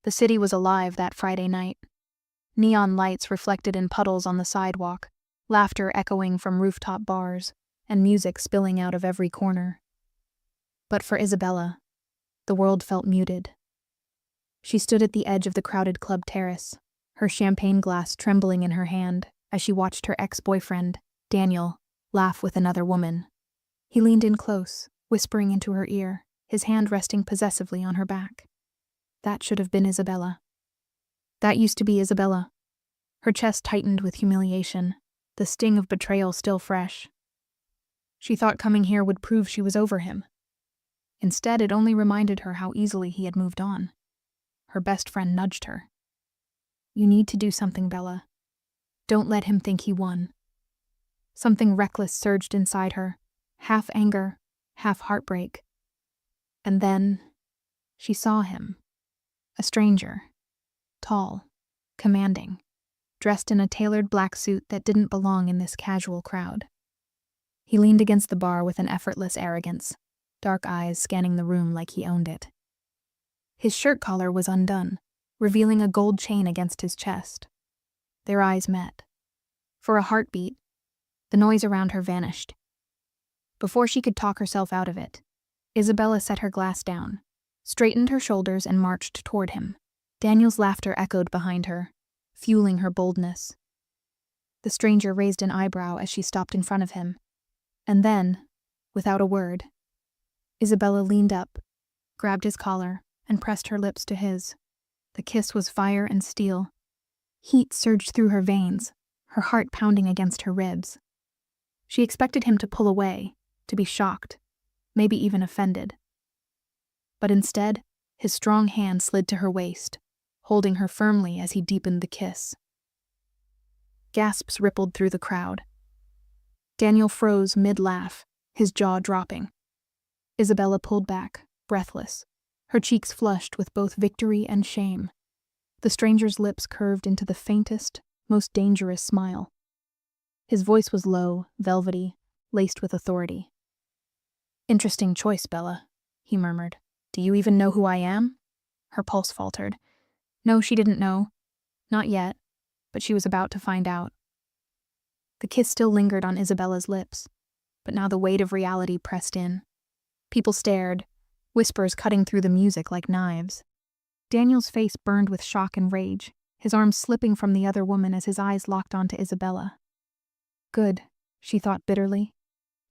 The city was alive that Friday night. Neon lights reflected in puddles on the sidewalk, laughter echoing from rooftop bars, and music spilling out of every corner. But for Isabella, the world felt muted. She stood at the edge of the crowded club terrace, her champagne glass trembling in her hand as she watched her ex-boyfriend, Daniel, laugh with another woman. He leaned in close, whispering into her ear, his hand resting possessively on her back. That should have been Isabella. That used to be Isabella. Her chest tightened with humiliation, the sting of betrayal still fresh. She thought coming here would prove she was over him. Instead, it only reminded her how easily he had moved on. Her best friend nudged her. "You need to do something, Bella. Don't let him think he won." Something reckless surged inside her, half anger, half heartbreak. And then she saw him. A stranger. Tall, commanding, dressed in a tailored black suit that didn't belong in this casual crowd. He leaned against the bar with an effortless arrogance, dark eyes scanning the room like he owned it. His shirt collar was undone, revealing a gold chain against his chest. Their eyes met. For a heartbeat, the noise around her vanished. Before she could talk herself out of it, Isabella set her glass down, straightened her shoulders, and marched toward him. Daniel's laughter echoed behind her, fueling her boldness. The stranger raised an eyebrow as she stopped in front of him. And then, without a word, Isabella leaned up, grabbed his collar, and pressed her lips to his. The kiss was fire and steel. Heat surged through her veins, her heart pounding against her ribs. She expected him to pull away, to be shocked, maybe even offended. But instead, his strong hand slid to her waist, holding her firmly as he deepened the kiss. Gasps rippled through the crowd. Daniel froze mid-laugh, his jaw dropping. Isabella pulled back, breathless, her cheeks flushed with both victory and shame. The stranger's lips curved into the faintest, most dangerous smile. His voice was low, velvety, laced with authority. "Interesting choice, Bella," he murmured. "Do you even know who I am?" Her pulse faltered. No, she didn't know. Not yet, but she was about to find out. The kiss still lingered on Isabella's lips, but now the weight of reality pressed in. People stared, whispers cutting through the music like knives. Daniel's face burned with shock and rage, his arms slipping from the other woman as his eyes locked onto Isabella. Good, she thought bitterly.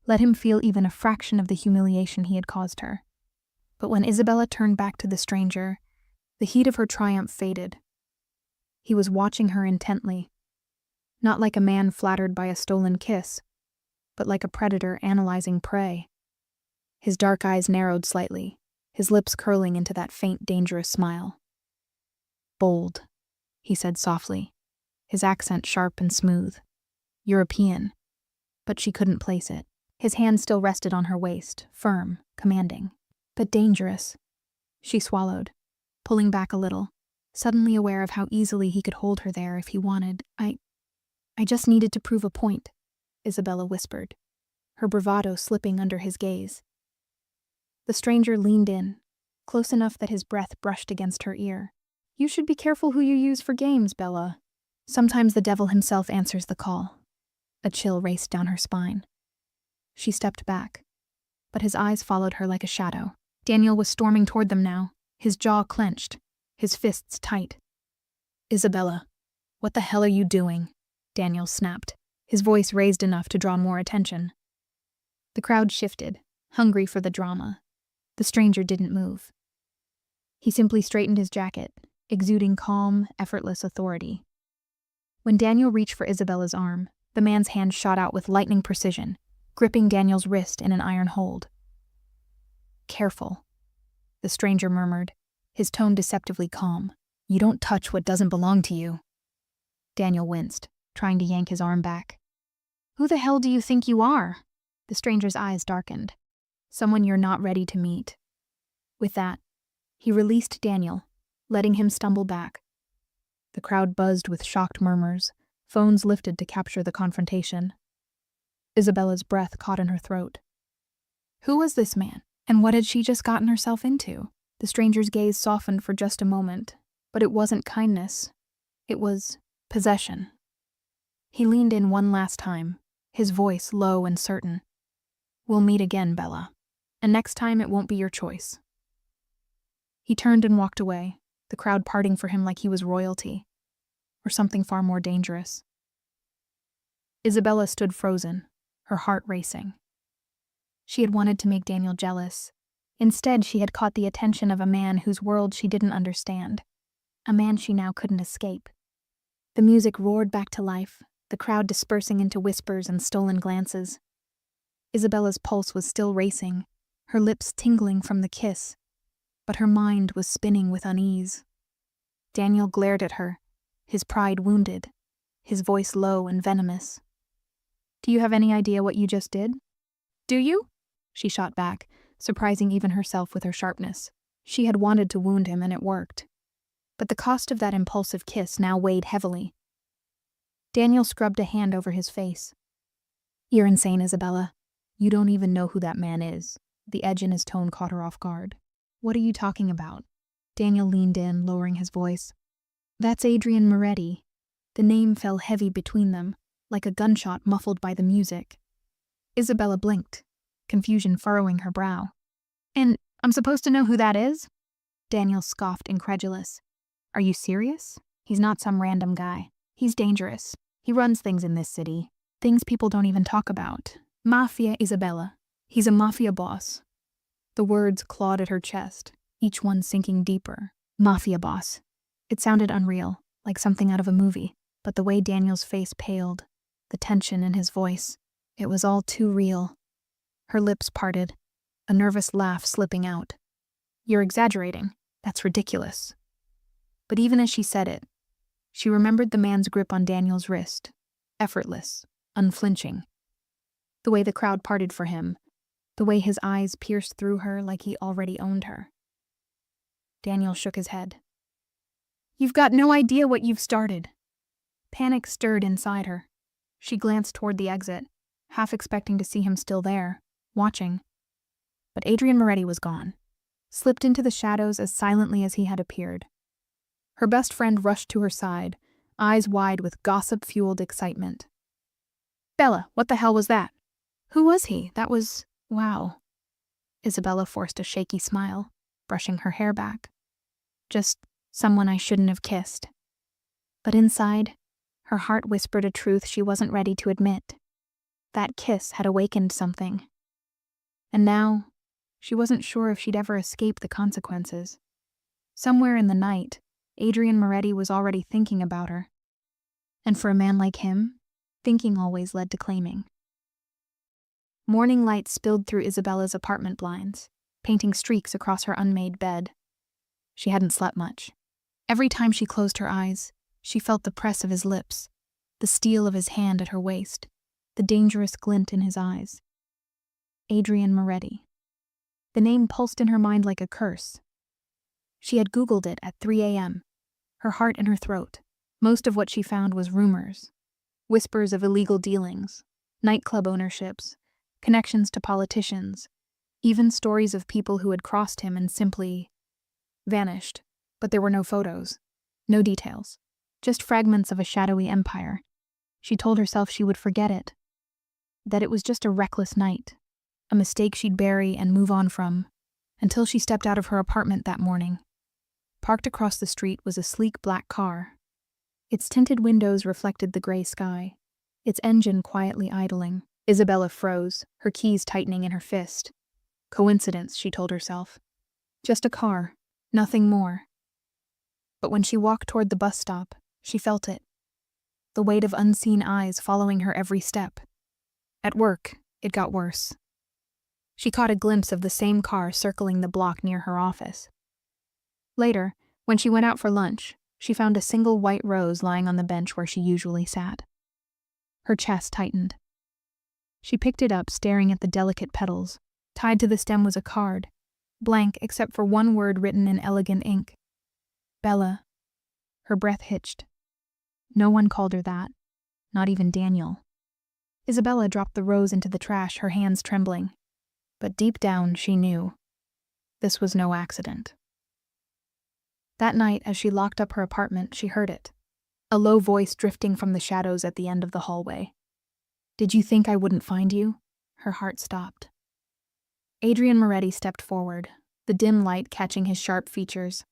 Let him feel even a fraction of the humiliation he had caused her. But when Isabella turned back to the stranger, the heat of her triumph faded. He was watching her intently, not like a man flattered by a stolen kiss, but like a predator analyzing prey. His dark eyes narrowed slightly, his lips curling into that faint, dangerous smile. "Bold," he said softly, his accent sharp and smooth. European, but she couldn't place it. His hand still rested on her waist, firm, commanding, but dangerous. She swallowed, pulling back a little, suddenly aware of how easily he could hold her there if he wanted. I just needed to prove a point," Isabella whispered, her bravado slipping under his gaze. The stranger leaned in, close enough that his breath brushed against her ear. "You should be careful who you use for games, Bella. Sometimes the devil himself answers the call." A chill raced down her spine. She stepped back, but his eyes followed her like a shadow. Daniel was storming toward them now, his jaw clenched, his fists tight. "Isabella, what the hell are you doing?" Daniel snapped, his voice raised enough to draw more attention. The crowd shifted, hungry for the drama. The stranger didn't move. He simply straightened his jacket, exuding calm, effortless authority. When Daniel reached for Isabella's arm, the man's hand shot out with lightning precision, gripping Daniel's wrist in an iron hold. "Careful," the stranger murmured, his tone deceptively calm. "You don't touch what doesn't belong to you." Daniel winced, trying to yank his arm back. "Who the hell do you think you are?" The stranger's eyes darkened. "Someone you're not ready to meet." With that, he released Daniel, letting him stumble back. The crowd buzzed with shocked murmurs, phones lifted to capture the confrontation. Isabella's breath caught in her throat. Who was this man, and what had she just gotten herself into? The stranger's gaze softened for just a moment, But it wasn't kindness. It was possession. He leaned in one last time, his voice low and certain. "We'll meet again, Bella. And next time it won't be your choice." He turned and walked away, the crowd parting for him like he was royalty, or something far more dangerous. Isabella stood frozen, her heart racing. She had wanted to make Daniel jealous. Instead, she had caught the attention of a man whose world she didn't understand, a man she now couldn't escape. The music roared back to life, the crowd dispersing into whispers and stolen glances. Isabella's pulse was still racing, her lips tingling from the kiss, but her mind was spinning with unease. Daniel glared at her, his pride wounded, his voice low and venomous. "Do you have any idea what you just did?" "Do you?" she shot back, surprising even herself with her sharpness. She had wanted to wound him, and it worked. But the cost of that impulsive kiss now weighed heavily. Daniel scrubbed a hand over his face. "You're insane, Isabella. You don't even know who that man is." The edge in his tone caught her off guard. "What are you talking about?" Daniel leaned in, lowering his voice. "That's Adrian Moretti." The name fell heavy between them, like a gunshot muffled by the music. Isabella blinked, confusion furrowing her brow. "And I'm supposed to know who that is?" Daniel scoffed, incredulous. "Are you serious? He's not some random guy. He's dangerous. He runs things in this city. Things people don't even talk about. Mafia, Isabella. He's a mafia boss." The words clawed at her chest, each one sinking deeper. Mafia boss. It sounded unreal, like something out of a movie, but the way Daniel's face paled, the tension in his voice, it was all too real. Her lips parted, a nervous laugh slipping out. "You're exaggerating. That's ridiculous." But even as she said it, she remembered the man's grip on Daniel's wrist, effortless, unflinching. The way the crowd parted for him, the way his eyes pierced through her like he already owned her. Daniel shook his head. "You've got no idea what you've started." Panic stirred inside her. She glanced toward the exit, half expecting to see him still there, watching. But Adrian Moretti was gone, slipped into the shadows as silently as he had appeared. Her best friend rushed to her side, eyes wide with gossip-fueled excitement. "Bella, what the hell was that? Who was he? That was... wow." Isabella forced a shaky smile, brushing her hair back. "Just someone I shouldn't have kissed." But inside, her heart whispered a truth she wasn't ready to admit. That kiss had awakened something. And now, she wasn't sure if she'd ever escape the consequences. Somewhere in the night, Adrian Moretti was already thinking about her. And for a man like him, thinking always led to claiming. Morning light spilled through Isabella's apartment blinds, painting streaks across her unmade bed. She hadn't slept much. Every time she closed her eyes, she felt the press of his lips, the steel of his hand at her waist, the dangerous glint in his eyes. Adrian Moretti. The name pulsed in her mind like a curse. She had Googled it at 3 a.m., her heart in her throat. Most of what she found was rumors, whispers of illegal dealings, nightclub ownerships, connections to politicians, even stories of people who had crossed him and simply vanished. But there were no photos, no details, just fragments of a shadowy empire. She told herself she would forget it, that it was just a reckless night, a mistake she'd bury and move on from, until she stepped out of her apartment that morning. Parked across the street was a sleek black car. Its tinted windows reflected the gray sky, its engine quietly idling. Isabella froze, her keys tightening in her fist. Coincidence, she told herself. Just a car, nothing more. But when she walked toward the bus stop, she felt it. The weight of unseen eyes following her every step. At work, it got worse. She caught a glimpse of the same car circling the block near her office. Later, when she went out for lunch, she found a single white rose lying on the bench where she usually sat. Her chest tightened. She picked it up, staring at the delicate petals. Tied to the stem was a card, blank except for one word written in elegant ink. Bella. Her breath hitched. No one called her that, not even Daniel. Isabella dropped the rose into the trash, her hands trembling. But deep down, she knew. This was no accident. That night, as she locked up her apartment, she heard it. A low voice drifting from the shadows at the end of the hallway. "Did you think I wouldn't find you?" Her heart stopped. Adrian Moretti stepped forward, the dim light catching his sharp features.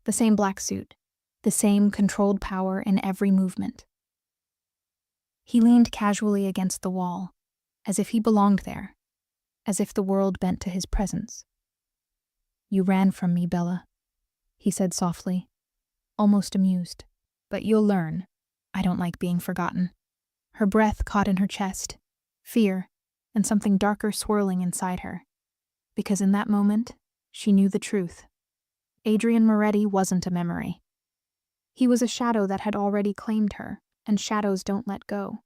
The same black suit, the same controlled power in every movement. He leaned casually against the wall, as if he belonged there, as if the world bent to his presence. "You ran from me, Bella," he said softly, almost amused. "But you'll learn. I don't like being forgotten." Her breath caught in her chest, fear, and something darker swirling inside her. Because in that moment, she knew the truth. Adrian Moretti wasn't a memory. He was a shadow that had already claimed her, and shadows don't let go.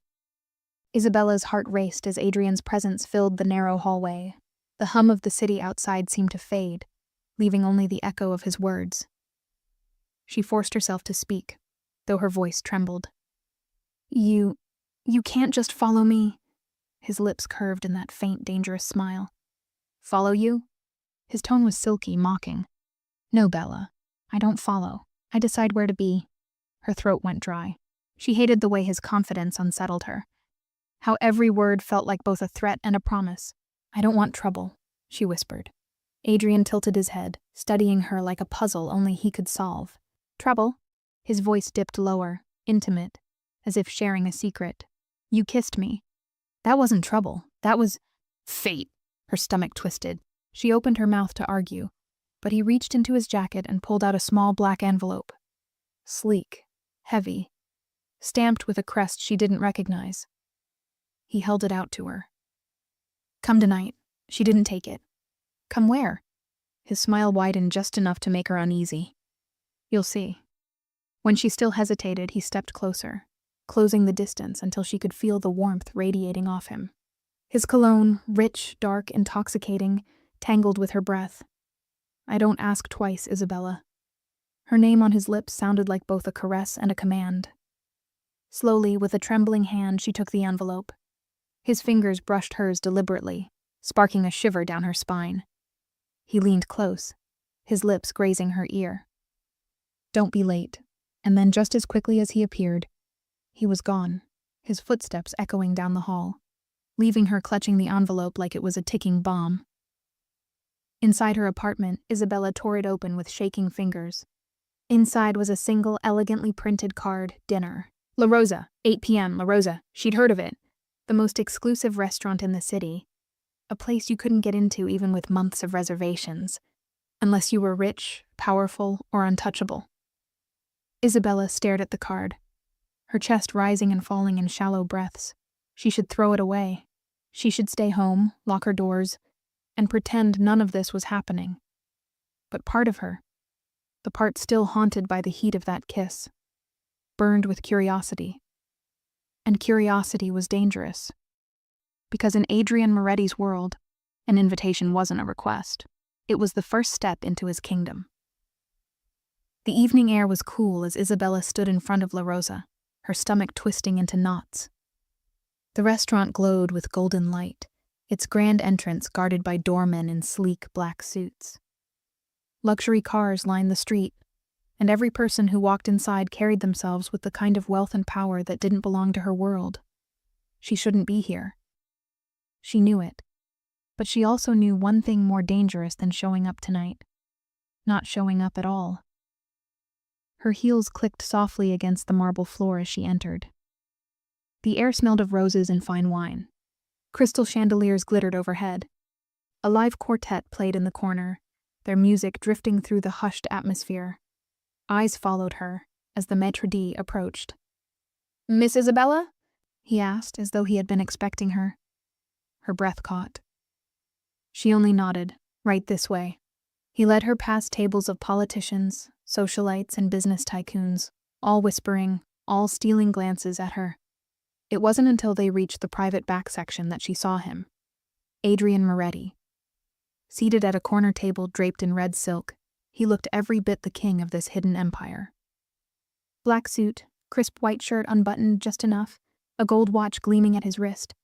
Isabella's heart raced as Adrian's presence filled the narrow hallway. The hum of the city outside seemed to fade, leaving only the echo of his words. She forced herself to speak, though her voice trembled. You can't just follow me." His lips curved in that faint, dangerous smile. "Follow you?" His tone was silky, mocking. "No, Bella. I don't follow. I decide where to be." Her throat went dry. She hated the way his confidence unsettled her. How every word felt like both a threat and a promise. "I don't want trouble," she whispered. Adrian tilted his head, studying her like a puzzle only he could solve. "Trouble?" His voice dipped lower, intimate, as if sharing a secret. "You kissed me. That wasn't trouble. That was fate." Her stomach twisted. She opened her mouth to argue, but he reached into his jacket and pulled out a small black envelope. Sleek, heavy, stamped with a crest she didn't recognize. He held it out to her. "Come tonight." She didn't take it. "Come where?" His smile widened just enough to make her uneasy. "You'll see." When she still hesitated, he stepped closer, closing the distance until she could feel the warmth radiating off him. His cologne, rich, dark, intoxicating, tangled with her breath. "I don't ask twice, Isabella." Her name on his lips sounded like both a caress and a command. Slowly, with a trembling hand, she took the envelope. His fingers brushed hers deliberately, sparking a shiver down her spine. He leaned close, his lips grazing her ear. "Don't be late." And then just as quickly as he appeared, he was gone, his footsteps echoing down the hall, leaving her clutching the envelope like it was a ticking bomb. Inside her apartment, Isabella tore it open with shaking fingers. Inside was a single, elegantly printed card, dinner. La Rosa, 8 p.m., La Rosa. She'd heard of it. The most exclusive restaurant in the city. A place you couldn't get into even with months of reservations, unless you were rich, powerful, or untouchable. Isabella stared at the card, her chest rising and falling in shallow breaths. She should throw it away. She should stay home, lock her doors, and pretend none of this was happening. But part of her, the part still haunted by the heat of that kiss, burned with curiosity. And curiosity was dangerous. Because in Adrian Moretti's world, an invitation wasn't a request. It was the first step into his kingdom. The evening air was cool as Isabella stood in front of La Rosa, her stomach twisting into knots. The restaurant glowed with golden light, its grand entrance guarded by doormen in sleek black suits. Luxury cars lined the street, and every person who walked inside carried themselves with the kind of wealth and power that didn't belong to her world. She shouldn't be here. She knew it, but she also knew one thing more dangerous than showing up tonight: not showing up at all. Her heels clicked softly against the marble floor as she entered. The air smelled of roses and fine wine. Crystal chandeliers glittered overhead. A live quartet played in the corner, their music drifting through the hushed atmosphere. Eyes followed her as the maître d' approached. "Miss Isabella?" he asked, as though he had been expecting her. Her breath caught. She only nodded, "Right this way." He led her past tables of politicians, socialites, and business tycoons, all whispering, all stealing glances at her. It wasn't until they reached the private back section that she saw him. Adrian Moretti. Seated at a corner table draped in red silk, he looked every bit the king of this hidden empire. Black suit, crisp white shirt unbuttoned just enough, a gold watch gleaming at his wrist.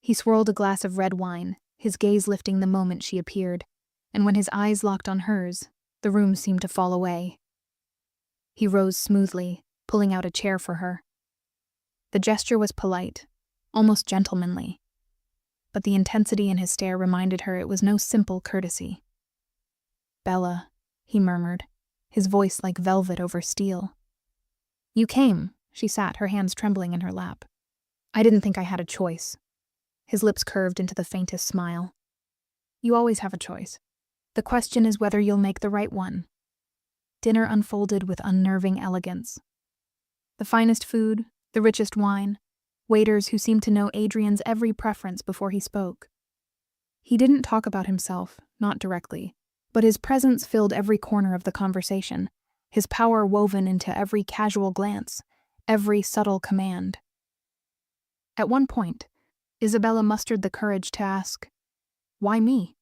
He swirled a glass of red wine, his gaze lifting the moment she appeared, and when his eyes locked on hers, The room seemed to fall away. He rose smoothly, pulling out a chair for her. The gesture was polite, almost gentlemanly, but the intensity in his stare reminded her it was no simple courtesy. "Bella," he murmured, his voice like velvet over steel. "You came," she sat, her hands trembling in her lap. "I didn't think I had a choice." His lips curved into the faintest smile. "You always have a choice. The question is whether you'll make the right one." Dinner unfolded with unnerving elegance. The finest food, the richest wine, waiters who seemed to know Adrian's every preference before he spoke. He didn't talk about himself, not directly, but his presence filled every corner of the conversation, his power woven into every casual glance, every subtle command. At one point, Isabella mustered the courage to ask, "Why me?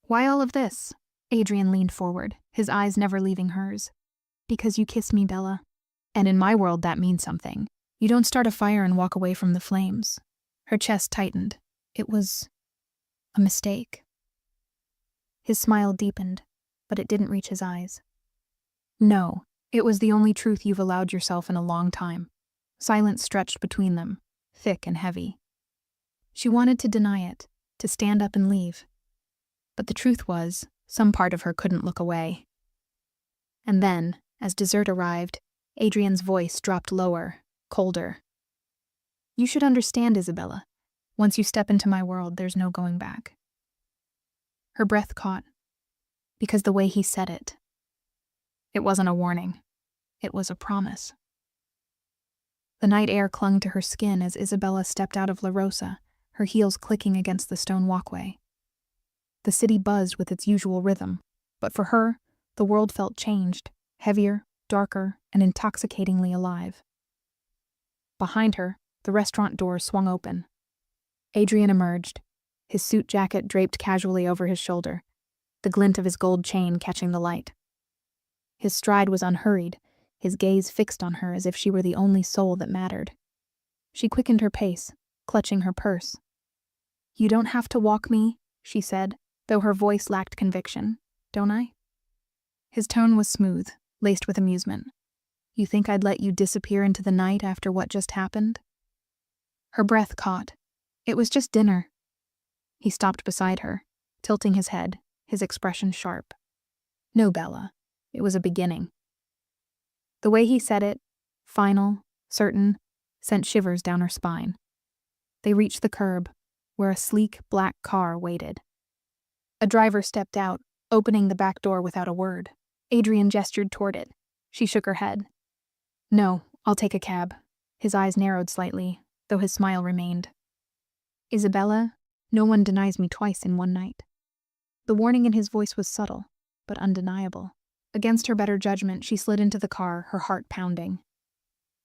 Why all of this?" Adrian leaned forward, his eyes never leaving hers. "Because you kissed me, Bella. And in my world that means something. You don't start a fire and walk away from the flames." Her chest tightened. It was a mistake. His smile deepened, but it didn't reach his eyes. "No, it was the only truth you've allowed yourself in a long time." Silence stretched between them, thick and heavy. She wanted to deny it, to stand up and leave. But the truth was, some part of her couldn't look away. And then, as dessert arrived, Adrian's voice dropped lower, colder. "You should understand, Isabella. Once you step into my world, there's no going back." Her breath caught, because the way he said it. It wasn't a warning. It was a promise. The night air clung to her skin as Isabella stepped out of La Rosa, her heels clicking against the stone walkway. The city buzzed with its usual rhythm, but for her, the world felt changed, heavier, darker, and intoxicatingly alive. Behind her, the restaurant doors swung open. Adrian emerged, his suit jacket draped casually over his shoulder, the glint of his gold chain catching the light. His stride was unhurried, his gaze fixed on her as if she were the only soul that mattered. She quickened her pace, clutching her purse. "You don't have to walk me," she said, though her voice lacked conviction. "Don't I?" His tone was smooth, laced with amusement. "You think I'd let you disappear into the night after what just happened?" Her breath caught. It was just dinner. He stopped beside her, tilting his head, his expression sharp. "No, Bella. It was a beginning." The way he said it, final, certain, sent shivers down her spine. They reached the curb, where a sleek, black car waited. A driver stepped out, opening the back door without a word. Adrian gestured toward it. She shook her head. "No, I'll take a cab." His eyes narrowed slightly, though his smile remained. "Isabella, no one denies me twice in one night." The warning in his voice was subtle, but undeniable. Against her better judgment, she slid into the car, her heart pounding.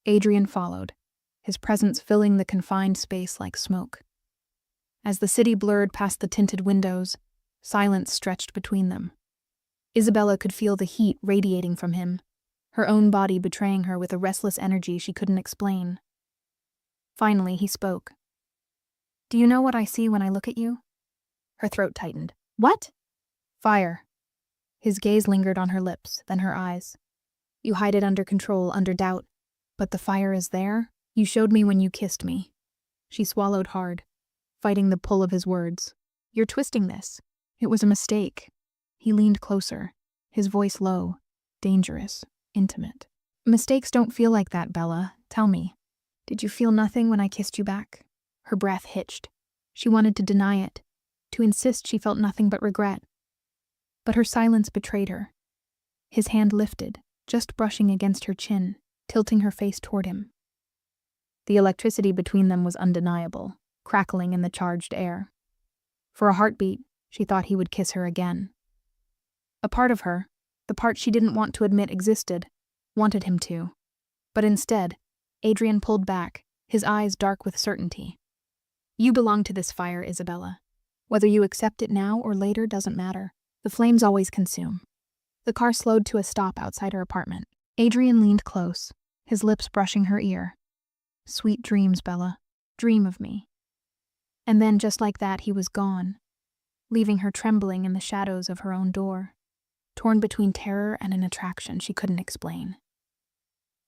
Adrian followed, his presence filling the confined space like smoke. As the city blurred past the tinted windows, silence stretched between them. Isabella could feel the heat radiating from him, her own body betraying her with a restless energy she couldn't explain. Finally, he spoke. "Do you know what I see when I look at you?" Her throat tightened. "What?" "Fire." His gaze lingered on her lips, then her eyes. "You hide it under control, under doubt. But the fire is there. You showed me when you kissed me." She swallowed hard, fighting the pull of his words. "You're twisting this. It was a mistake." He leaned closer, his voice low, dangerous, intimate. "Mistakes don't feel like that, Bella. Tell me. Did you feel nothing when I kissed you back?" Her breath hitched. She wanted to deny it, to insist she felt nothing but regret. But her silence betrayed her. His hand lifted, just brushing against her chin, tilting her face toward him. The electricity between them was undeniable, crackling in the charged air. For a heartbeat, she thought he would kiss her again. A part of her, the part she didn't want to admit existed, wanted him to. But instead, Adrian pulled back, his eyes dark with certainty. "You belong to this fire, Isabella. Whether you accept it now or later doesn't matter. The flames always consume." The car slowed to a stop outside her apartment. Adrian leaned close, his lips brushing her ear. "Sweet dreams, Bella. Dream of me." And then, just like that, he was gone, leaving her trembling in the shadows of her own door. torn between terror and an attraction she couldn't explain.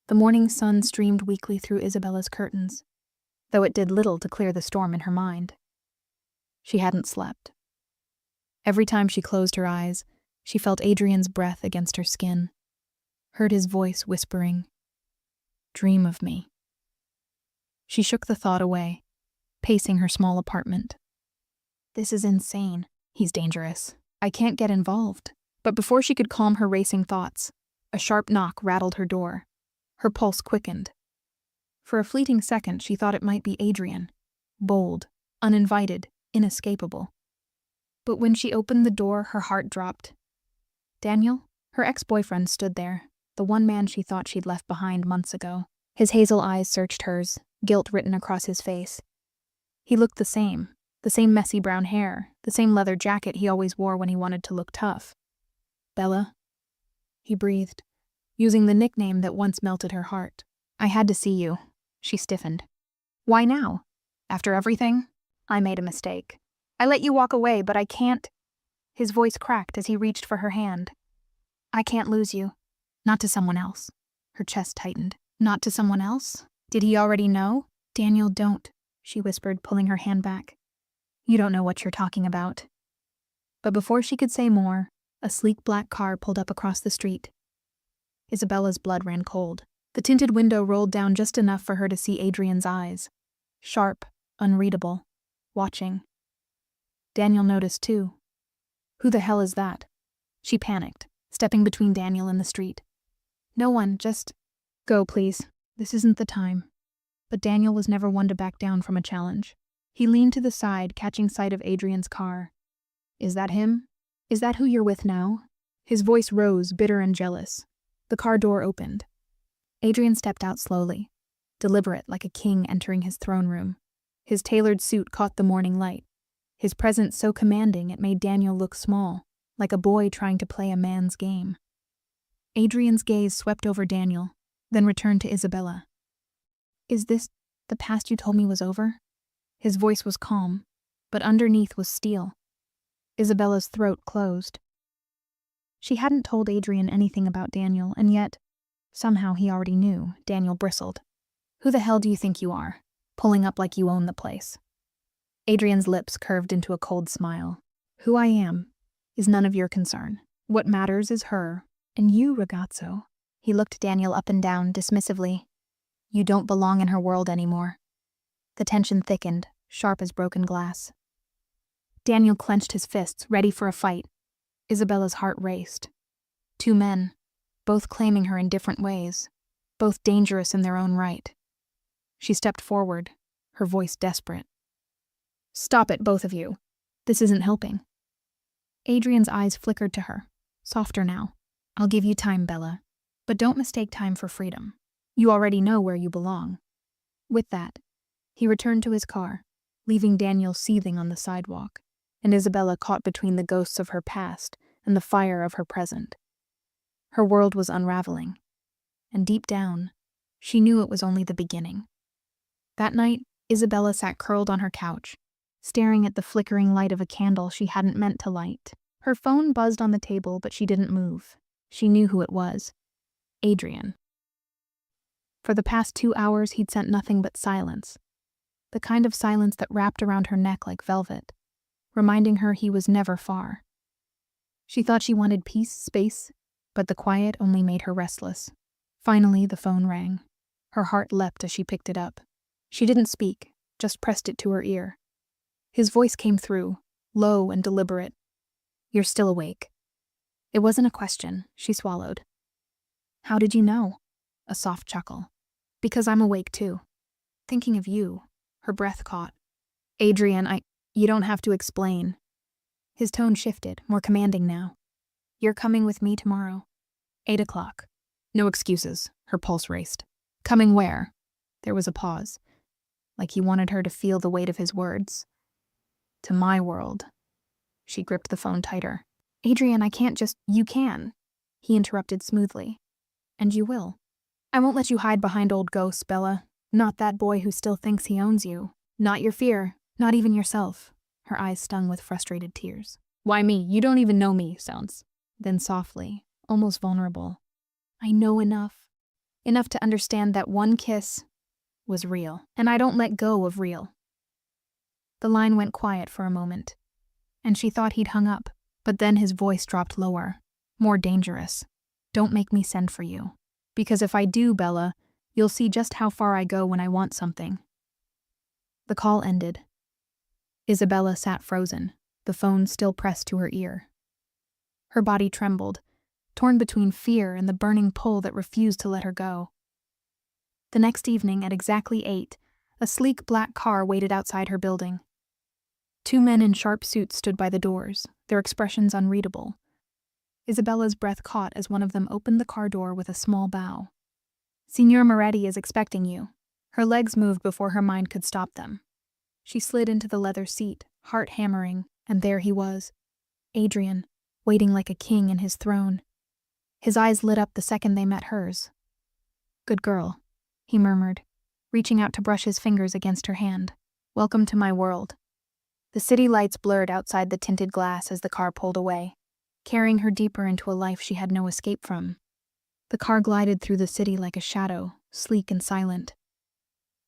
The morning sun streamed weakly through Isabella's curtains, though it did little to clear the storm in her mind. She hadn't slept. Every time she closed her eyes, she felt Adrian's breath against her skin, heard his voice whispering, "Dream of me." She shook the thought away, pacing her small apartment. This is insane. He's dangerous. I can't get involved. But before she could calm her racing thoughts, a sharp knock rattled her door. Her pulse quickened. For a fleeting second, she thought it might be Adrian. Bold, uninvited, inescapable. But when she opened the door, her heart dropped. Daniel, her ex-boyfriend, stood there, the one man she thought she'd left behind months ago. His hazel eyes searched hers, guilt written across his face. He looked the same messy brown hair, the same leather jacket he always wore when he wanted to look tough. "Bella," he breathed, using the nickname that once melted her heart. "I had to see you." She stiffened. "Why now? After everything?" "I made a mistake. I let you walk away, but I can't." His voice cracked as he reached for her hand. "I can't lose you. Not to someone else." Her chest tightened. "Not to someone else? Did he already know?" "Daniel, don't," she whispered, pulling her hand back. "You don't know what you're talking about." But before she could say more, a sleek black car pulled up across the street. Isabella's blood ran cold. The tinted window rolled down just enough for her to see Adrian's eyes. Sharp, unreadable, watching. Daniel noticed too. "Who the hell is that?" She panicked, stepping between Daniel and the street. "No one, just go, please. This isn't the time." But Daniel was never one to back down from a challenge. He leaned to the side, catching sight of Adrian's car. "Is that him? Is that who you're with now?" His voice rose, bitter and jealous. The car door opened. Adrian stepped out slowly, deliberate like a king entering his throne room. His tailored suit caught the morning light, his presence so commanding it made Daniel look small, like a boy trying to play a man's game. Adrian's gaze swept over Daniel, then returned to Isabella. "Is this the past you told me was over?" His voice was calm, but underneath was steel. Isabella's throat closed. She hadn't told Adrian anything about Daniel, and yet, somehow he already knew. Daniel bristled. "Who the hell do you think you are? Pulling up like you own the place." Adrian's lips curved into a cold smile. "Who I am is none of your concern. What matters is her, and you, ragazzo." He looked Daniel up and down dismissively. "You don't belong in her world anymore." The tension thickened, sharp as broken glass. Daniel clenched his fists, ready for a fight. Isabella's heart raced. Two men, both claiming her in different ways, both dangerous in their own right. She stepped forward, her voice desperate. "Stop it, both of you. This isn't helping." Adrian's eyes flickered to her, softer now. "I'll give you time, Bella, but don't mistake time for freedom. You already know where you belong." With that, he returned to his car, leaving Daniel seething on the sidewalk, and Isabella caught between the ghosts of her past and the fire of her present. Her world was unraveling, and deep down, she knew it was only the beginning. That night, Isabella sat curled on her couch, staring at the flickering light of a candle she hadn't meant to light. Her phone buzzed on the table, but she didn't move. She knew who it was. Adrian. For the past 2 hours, he'd sent nothing but silence. The kind of silence that wrapped around her neck like velvet, reminding her he was never far. She thought she wanted peace, space, but the quiet only made her restless. Finally, the phone rang. Her heart leapt as she picked it up. She didn't speak, just pressed it to her ear. His voice came through, low and deliberate. "You're still awake." It wasn't a question, she swallowed. "How did you know?" A soft chuckle. "Because I'm awake too. Thinking of you." Her breath caught. "Adrian, you don't have to explain." His tone shifted, more commanding now. "You're coming with me tomorrow. 8 o'clock. No excuses." Her pulse raced. "Coming where?" There was a pause, like he wanted her to feel the weight of his words. "To my world." She gripped the phone tighter. "Adrian, I can't just— You can." He interrupted smoothly. "And you will. I won't let you hide behind old ghosts, Bella. Not that boy who still thinks he owns you. Not your fear. Not even yourself." Her eyes stung with frustrated tears. "Why me? You don't even know me," sounds. Then softly, almost vulnerable, "I know enough. Enough to understand that one kiss was real, and I don't let go of real." The line went quiet for a moment, and she thought he'd hung up, but then his voice dropped lower, more dangerous. "Don't make me send for you. Because if I do, Bella, you'll see just how far I go when I want something." The call ended. Isabella sat frozen, the phone still pressed to her ear. Her body trembled, torn between fear and the burning pull that refused to let her go. The next evening at exactly 8, a sleek black car waited outside her building. 2 men in sharp suits stood by the doors, their expressions unreadable. Isabella's breath caught as one of them opened the car door with a small bow. "Signor Moretti is expecting you." Her legs moved before her mind could stop them. She slid into the leather seat, heart hammering, and there he was. Adrian, waiting like a king in his throne. His eyes lit up the second they met hers. "Good girl," he murmured, reaching out to brush his fingers against her hand. "Welcome to my world." The city lights blurred outside the tinted glass as the car pulled away, carrying her deeper into a life she had no escape from. The car glided through the city like a shadow, sleek and silent.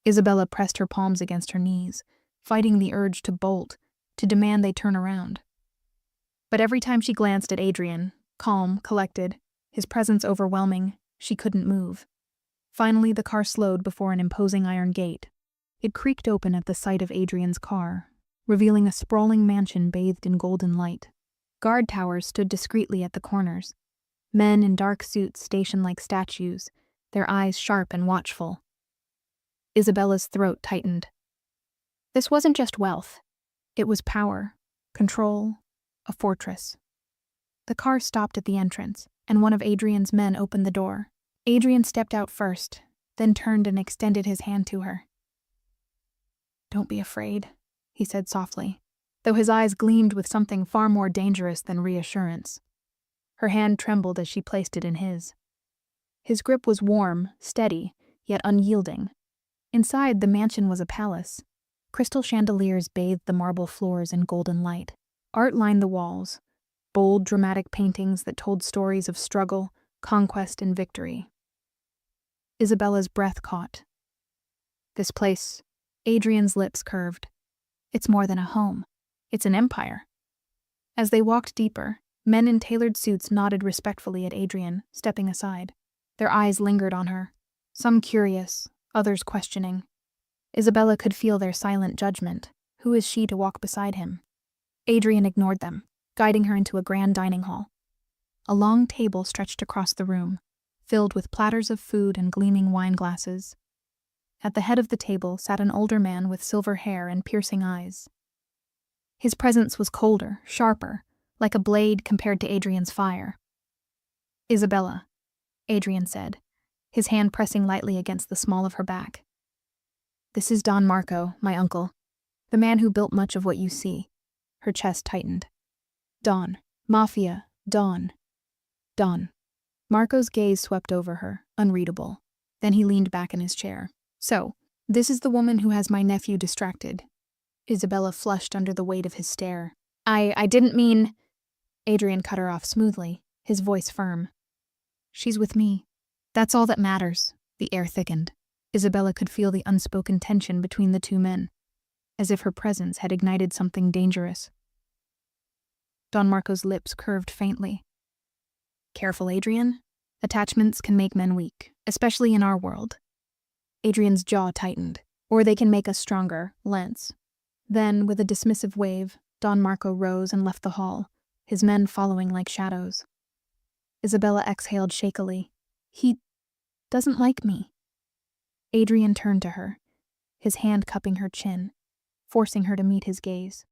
Isabella pressed her palms against her knees, fighting the urge to bolt, to demand they turn around. But every time she glanced at Adrian, calm, collected, his presence overwhelming, she couldn't move. Finally, the car slowed before an imposing iron gate. It creaked open at the sight of Adrian's car, revealing a sprawling mansion bathed in golden light. Guard towers stood discreetly at the corners. Men in dark suits stationed like statues, their eyes sharp and watchful. Isabella's throat tightened. This wasn't just wealth. It was power, control, a fortress. The car stopped at the entrance, and one of Adrian's men opened the door. Adrian stepped out first, then turned and extended his hand to her. "Don't be afraid," he said softly, though his eyes gleamed with something far more dangerous than reassurance. Her hand trembled as she placed it in his. His grip was warm, steady, yet unyielding. Inside, the mansion was a palace. Crystal chandeliers bathed the marble floors in golden light. Art lined the walls, bold, dramatic paintings that told stories of struggle, conquest, and victory. Isabella's breath caught. "This place," Adrian's lips curved. "It's more than a home. It's an empire." As they walked deeper, men in tailored suits nodded respectfully at Adrian, stepping aside. Their eyes lingered on her, some curious, others questioning. Isabella could feel their silent judgment. Who is she to walk beside him? Adrian ignored them, guiding her into a grand dining hall. A long table stretched across the room, filled with platters of food and gleaming wine glasses. At the head of the table sat an older man with silver hair and piercing eyes. His presence was colder, sharper, like a blade compared to Adrian's fire. "Isabella," Adrian said, his hand pressing lightly against the small of her back. "This is Don Marco, my uncle, the man who built much of what you see." Her chest tightened. "Don. Mafia. Don. Don." Marco's gaze swept over her, unreadable. Then he leaned back in his chair. "So, this is the woman who has my nephew distracted." Isabella flushed under the weight of his stare. I didn't mean..." Adrian cut her off smoothly, his voice firm. "She's with me. That's all that matters." The air thickened. Isabella could feel the unspoken tension between the two men, as if her presence had ignited something dangerous. Don Marco's lips curved faintly. "Careful, Adrian. Attachments can make men weak, especially in our world." Adrian's jaw tightened. "Or they can make us stronger, Lance." Then, with a dismissive wave, Don Marco rose and left the hall, his men following like shadows. Isabella exhaled shakily. "He doesn't like me." Adrian turned to her, his hand cupping her chin, forcing her to meet his gaze.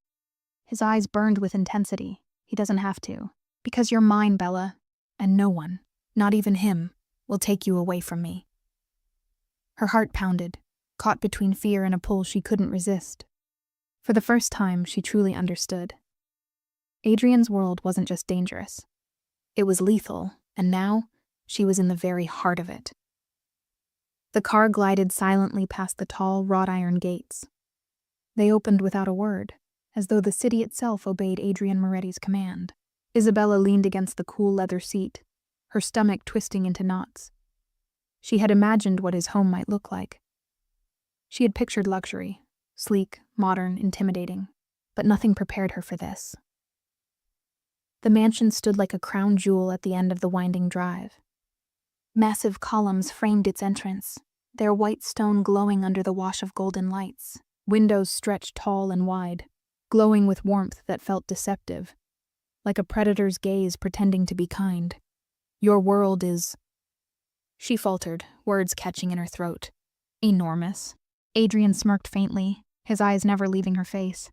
His eyes burned with intensity. "He doesn't have to. Because you're mine, Bella, and no one, not even him, will take you away from me." Her heart pounded, caught between fear and a pull she couldn't resist. For the first time, she truly understood. Adrian's world wasn't just dangerous. It was lethal, and now she was in the very heart of it. The car glided silently past the tall, wrought iron gates. They opened without a word, as though the city itself obeyed Adrian Moretti's command. Isabella leaned against the cool leather seat, her stomach twisting into knots. She had imagined what his home might look like. She had pictured luxury, sleek, modern, intimidating, but nothing prepared her for this. The mansion stood like a crown jewel at the end of the winding drive. Massive columns framed its entrance, their white stone glowing under the wash of golden lights. Windows stretched tall and wide, glowing with warmth that felt deceptive, like a predator's gaze pretending to be kind. Your world is... She faltered, words catching in her throat. Enormous. Adrian smirked faintly, his eyes never leaving her face.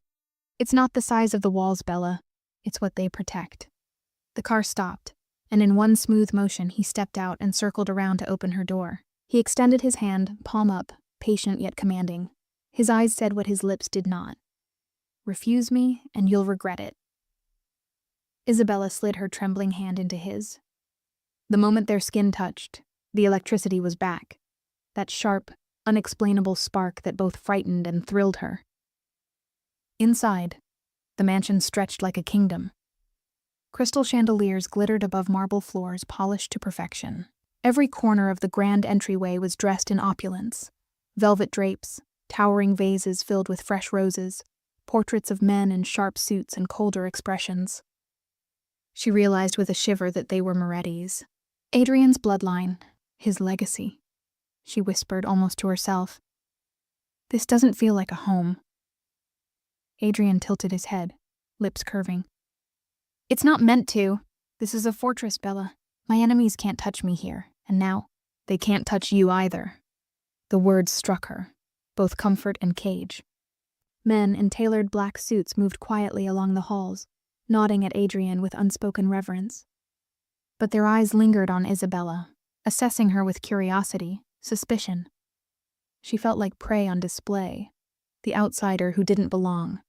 It's not the size of the walls, Bella. It's what they protect. The car stopped, and in one smooth motion he stepped out and circled around to open her door. He extended his hand, palm up, patient yet commanding. His eyes said what his lips did not. Refuse me, and you'll regret it. Isabella slid her trembling hand into his. The moment their skin touched, the electricity was back. That sharp, unexplainable spark that both frightened and thrilled her. Inside, the mansion stretched like a kingdom. Crystal chandeliers glittered above marble floors polished to perfection. Every corner of the grand entryway was dressed in opulence. Velvet drapes, towering vases filled with fresh roses, portraits of men in sharp suits and colder expressions. She realized with a shiver that they were Moretti's. Adrian's bloodline, his legacy. She whispered almost to herself. This doesn't feel like a home. Adrian tilted his head, lips curving. It's not meant to. This is a fortress, Bella. My enemies can't touch me here, and now they can't touch you either. The words struck her, both comfort and cage. Men in tailored black suits moved quietly along the halls, nodding at Adrian with unspoken reverence. But their eyes lingered on Isabella, assessing her with curiosity, suspicion. She felt like prey on display, the outsider who didn't belong.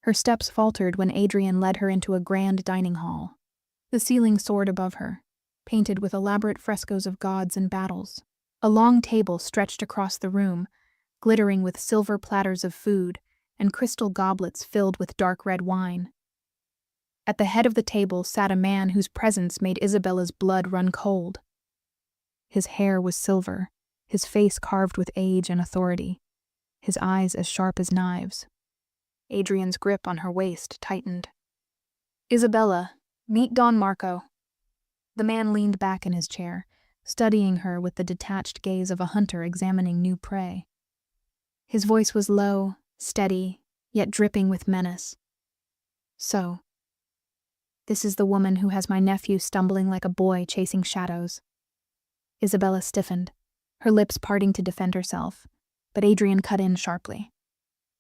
Her steps faltered when Adrian led her into a grand dining hall. The ceiling soared above her, painted with elaborate frescoes of gods and battles. A long table stretched across the room, glittering with silver platters of food and crystal goblets filled with dark red wine. At the head of the table sat a man whose presence made Isabella's blood run cold. His hair was silver, his face carved with age and authority, his eyes as sharp as knives. Adrian's grip on her waist tightened. Isabella, meet Don Marco. The man leaned back in his chair, studying her with the detached gaze of a hunter examining new prey. His voice was low, steady, yet dripping with menace. So, this is the woman who has my nephew stumbling like a boy chasing shadows. Isabella stiffened, her lips parting to defend herself, but Adrian cut in sharply.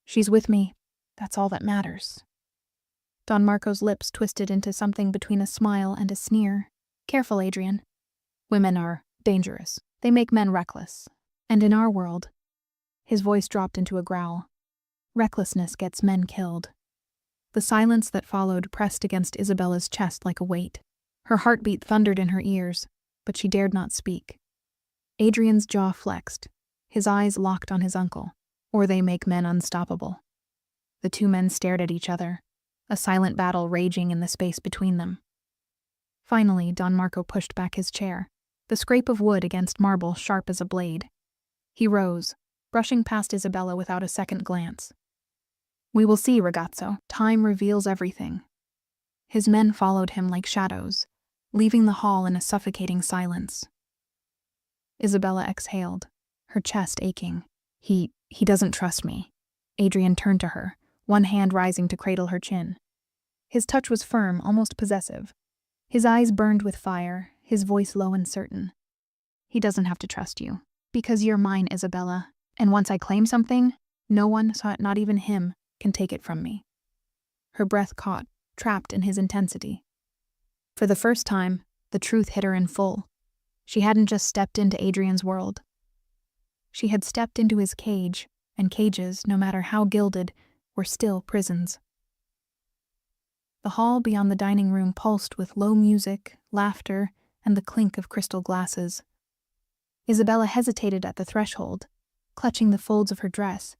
She's with me. That's all that matters. Don Marco's lips twisted into something between a smile and a sneer. Careful, Adrian. Women are dangerous. They make men reckless. And in our world, his voice dropped into a growl, recklessness gets men killed. The silence that followed pressed against Isabella's chest like a weight. Her heartbeat thundered in her ears, but she dared not speak. Adrian's jaw flexed, his eyes locked on his uncle, or they make men unstoppable. The two men stared at each other, a silent battle raging in the space between them. Finally, Don Marco pushed back his chair, the scrape of wood against marble sharp as a blade. He rose, brushing past Isabella without a second glance. We will see, ragazzo. Time reveals everything. His men followed him like shadows, leaving the hall in a suffocating silence. Isabella exhaled, her chest aching. He doesn't trust me. Adrian turned to her, one hand rising to cradle her chin. His touch was firm, almost possessive. His eyes burned with fire, his voice low and certain. He doesn't have to trust you, because you're mine, Isabella, and once I claim something, no one, not even him, can take it from me. Her breath caught, trapped in his intensity. For the first time, the truth hit her in full. She hadn't just stepped into Adrian's world. She had stepped into his cage, and cages, no matter how gilded, were still prisons. The hall beyond the dining room pulsed with low music, laughter, and the clink of crystal glasses. Isabella hesitated at the threshold, clutching the folds of her dress,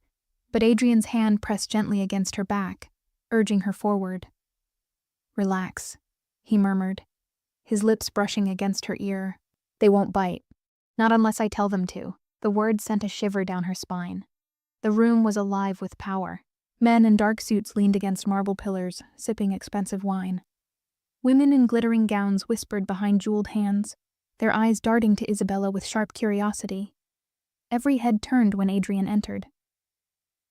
but Adrian's hand pressed gently against her back, urging her forward. Relax, he murmured, his lips brushing against her ear. They won't bite. Not unless I tell them to. The words sent a shiver down her spine. The room was alive with power. Men in dark suits leaned against marble pillars, sipping expensive wine. Women in glittering gowns whispered behind jeweled hands, their eyes darting to Isabella with sharp curiosity. Every head turned when Adrian entered.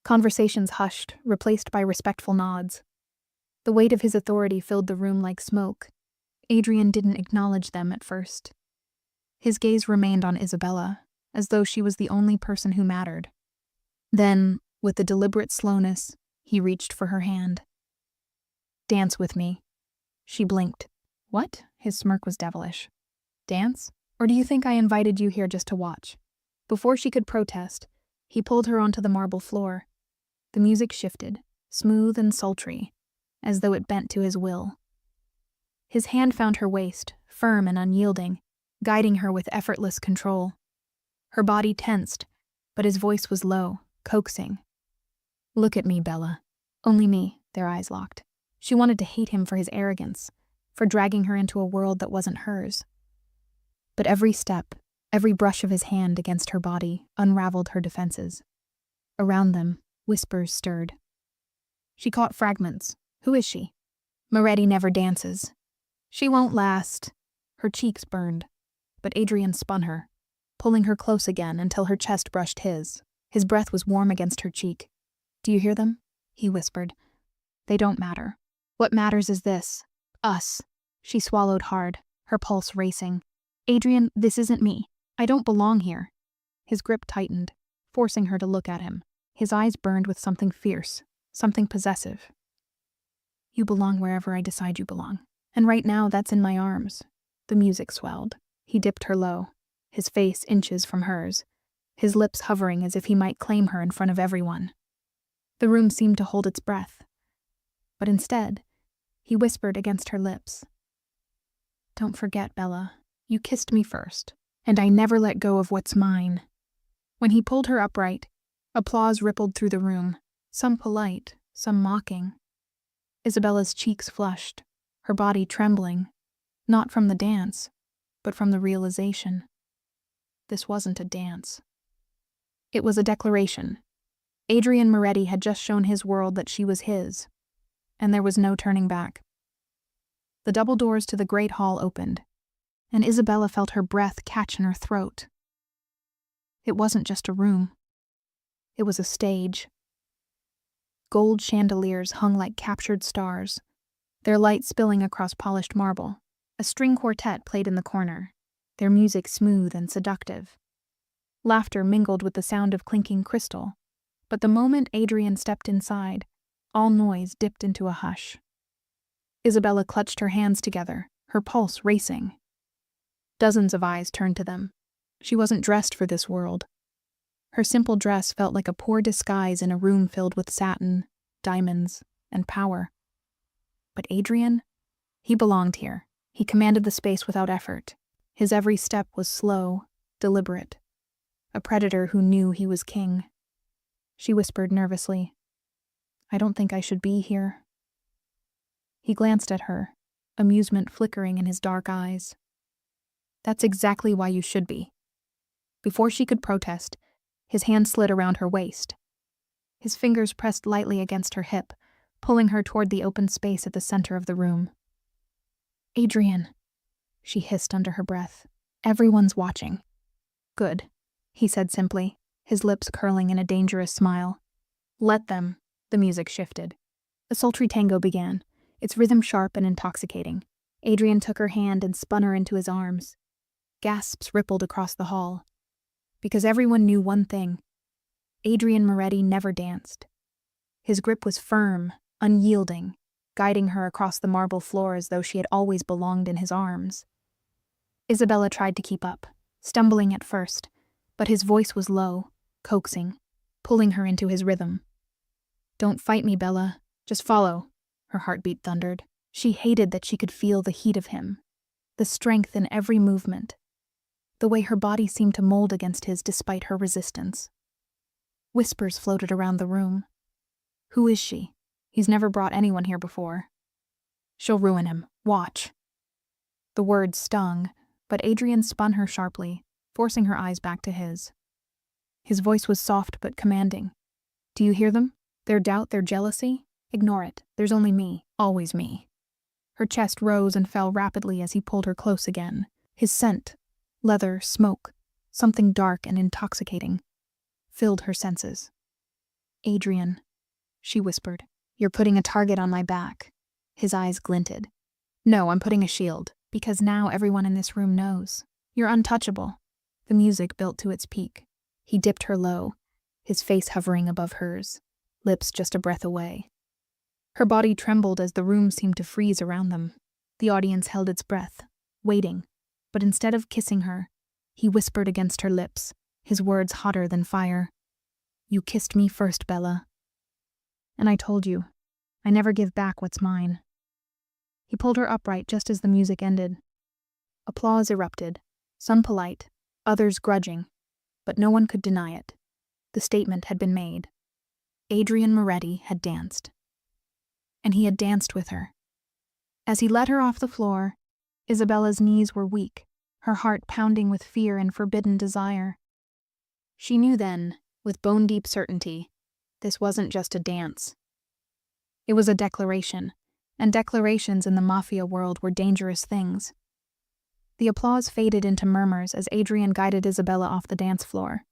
Conversations hushed, replaced by respectful nods. The weight of his authority filled the room like smoke. Adrian didn't acknowledge them at first. His gaze remained on Isabella, as though she was the only person who mattered. Then, with a deliberate slowness, he reached for her hand. Dance with me. She blinked. What? His smirk was devilish. Dance? Or do you think I invited you here just to watch? Before she could protest, he pulled her onto the marble floor. The music shifted, smooth and sultry, as though it bent to his will. His hand found her waist, firm and unyielding, guiding her with effortless control. Her body tensed, but his voice was low, coaxing. Look at me, Bella. Only me. Their eyes locked. She wanted to hate him for his arrogance, for dragging her into a world that wasn't hers. But every step, every brush of his hand against her body unraveled her defenses. Around them, whispers stirred. She caught fragments. Who is she? Moretti never dances. She won't last. Her cheeks burned, but Adrian spun her, pulling her close again until her chest brushed his. His breath was warm against her cheek. Do you hear them? He whispered. They don't matter. What matters is this. Us. She swallowed hard, her pulse racing. Adrian, this isn't me. I don't belong here. His grip tightened, forcing her to look at him. His eyes burned with something fierce, something possessive. You belong wherever I decide you belong. And right now, that's in my arms. The music swelled. He dipped her low, his face inches from hers, his lips hovering as if he might claim her in front of everyone. The room seemed to hold its breath. But instead, he whispered against her lips. Don't forget, Bella. You kissed me first, and I never let go of what's mine. When he pulled her upright, applause rippled through the room, some polite, some mocking. Isabella's cheeks flushed, her body trembling, not from the dance, but from the realization. This wasn't a dance. It was a declaration. Adrian Moretti had just shown his world that she was his, and there was no turning back. The double doors to the great hall opened, and Isabella felt her breath catch in her throat. It wasn't just a room. It was a stage. Gold chandeliers hung like captured stars, their light spilling across polished marble. A string quartet played in the corner, their music smooth and seductive. Laughter mingled with the sound of clinking crystal, but the moment Adrian stepped inside, all noise dipped into a hush. Isabella clutched her hands together, her pulse racing. Dozens of eyes turned to them. She wasn't dressed for this world. Her simple dress felt like a poor disguise in a room filled with satin, diamonds, and power. But Adrian? He belonged here. He commanded the space without effort. His every step was slow, deliberate. A predator who knew he was king. She whispered nervously, I don't think I should be here. He glanced at her, amusement flickering in his dark eyes. That's exactly why you should be. Before she could protest, his hand slid around her waist. His fingers pressed lightly against her hip, pulling her toward the open space at the center of the room. Adrian, she hissed under her breath. Everyone's watching. Good, he said simply, his lips curling in a dangerous smile. Let them. The music shifted. A sultry tango began, its rhythm sharp and intoxicating. Adrian took her hand and spun her into his arms. Gasps rippled across the hall. Because everyone knew one thing. Adrian Moretti never danced. His grip was firm, unyielding, guiding her across the marble floor as though she had always belonged in his arms. Isabella tried to keep up, stumbling at first, but his voice was low, coaxing, pulling her into his rhythm. Don't fight me, Bella. Just follow, her heartbeat thundered. She hated that she could feel the heat of him, the strength in every movement, the way her body seemed to mold against his despite her resistance. Whispers floated around the room. Who is she? He's never brought anyone here before. She'll ruin him. Watch. The words stung, but Adrian spun her sharply, forcing her eyes back to his. His voice was soft but commanding. Do you hear them? Their doubt, their jealousy? Ignore it. There's only me. Always me. Her chest rose and fell rapidly as he pulled her close again. His scent, leather, smoke, something dark and intoxicating, filled her senses. Adrian, she whispered, you're putting a target on my back. His eyes glinted. No, I'm putting a shield, because now everyone in this room knows. You're untouchable. The music built to its peak. He dipped her low, his face hovering above hers, lips just a breath away. Her body trembled as the room seemed to freeze around them. The audience held its breath, waiting, but instead of kissing her, he whispered against her lips, his words hotter than fire. You kissed me first, Bella. And I told you, I never give back what's mine. He pulled her upright just as the music ended. Applause erupted, some polite, others grudging, but no one could deny it. The statement had been made. Adrian Moretti had danced. And he had danced with her. As he led her off the floor, Isabella's knees were weak, her heart pounding with fear and forbidden desire. She knew then, with bone-deep certainty, this wasn't just a dance. It was a declaration, and declarations in the Mafia world were dangerous things. The applause faded into murmurs as Adrian guided Isabella off the dance floor.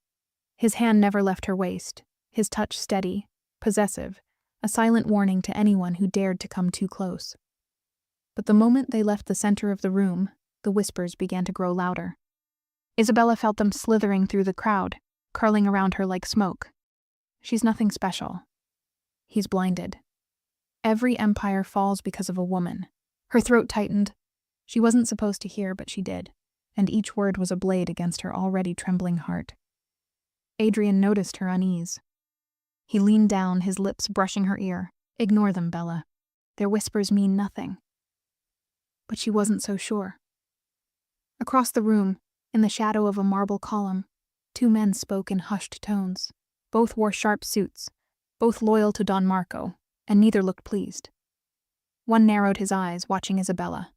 His hand never left her waist, his touch steady, possessive, a silent warning to anyone who dared to come too close. But the moment they left the center of the room, the whispers began to grow louder. Isabella felt them slithering through the crowd, curling around her like smoke. She's nothing special. He's blinded. Every empire falls because of a woman. Her throat tightened. She wasn't supposed to hear, but she did, and each word was a blade against her already trembling heart. Adrian noticed her unease. He leaned down, his lips brushing her ear. Ignore them, Bella. Their whispers mean nothing. But she wasn't so sure. Across the room, in the shadow of a marble column, two men spoke in hushed tones. Both wore sharp suits, both loyal to Don Marco, and neither looked pleased. One narrowed his eyes, watching Isabella.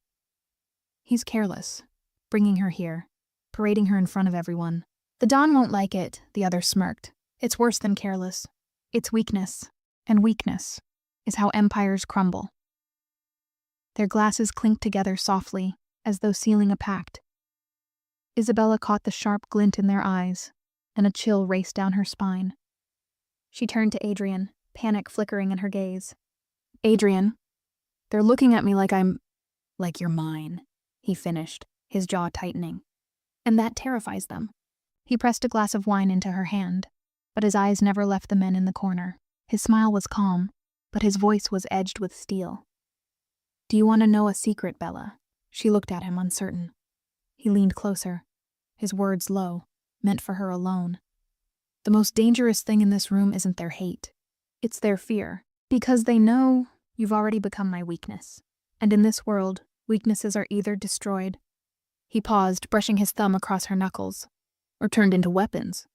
He's careless, bringing her here, parading her in front of everyone. The Don won't like it, the other smirked. It's worse than careless. It's weakness, and weakness is how empires crumble. Their glasses clinked together softly, as though sealing a pact. Isabella caught the sharp glint in their eyes, and a chill raced down her spine. She turned to Adrian, panic flickering in her gaze. Adrian, they're looking at me like you're mine, he finished, his jaw tightening. And that terrifies them. He pressed a glass of wine into her hand, but his eyes never left the men in the corner. His smile was calm, but his voice was edged with steel. Do you want to know a secret, Bella? She looked at him, uncertain. He leaned closer, his words low, meant for her alone. The most dangerous thing in this room isn't their hate. It's their fear, because they know you've already become my weakness. And in this world, weaknesses are either destroyed. He paused, brushing his thumb across her knuckles, or turned into weapons.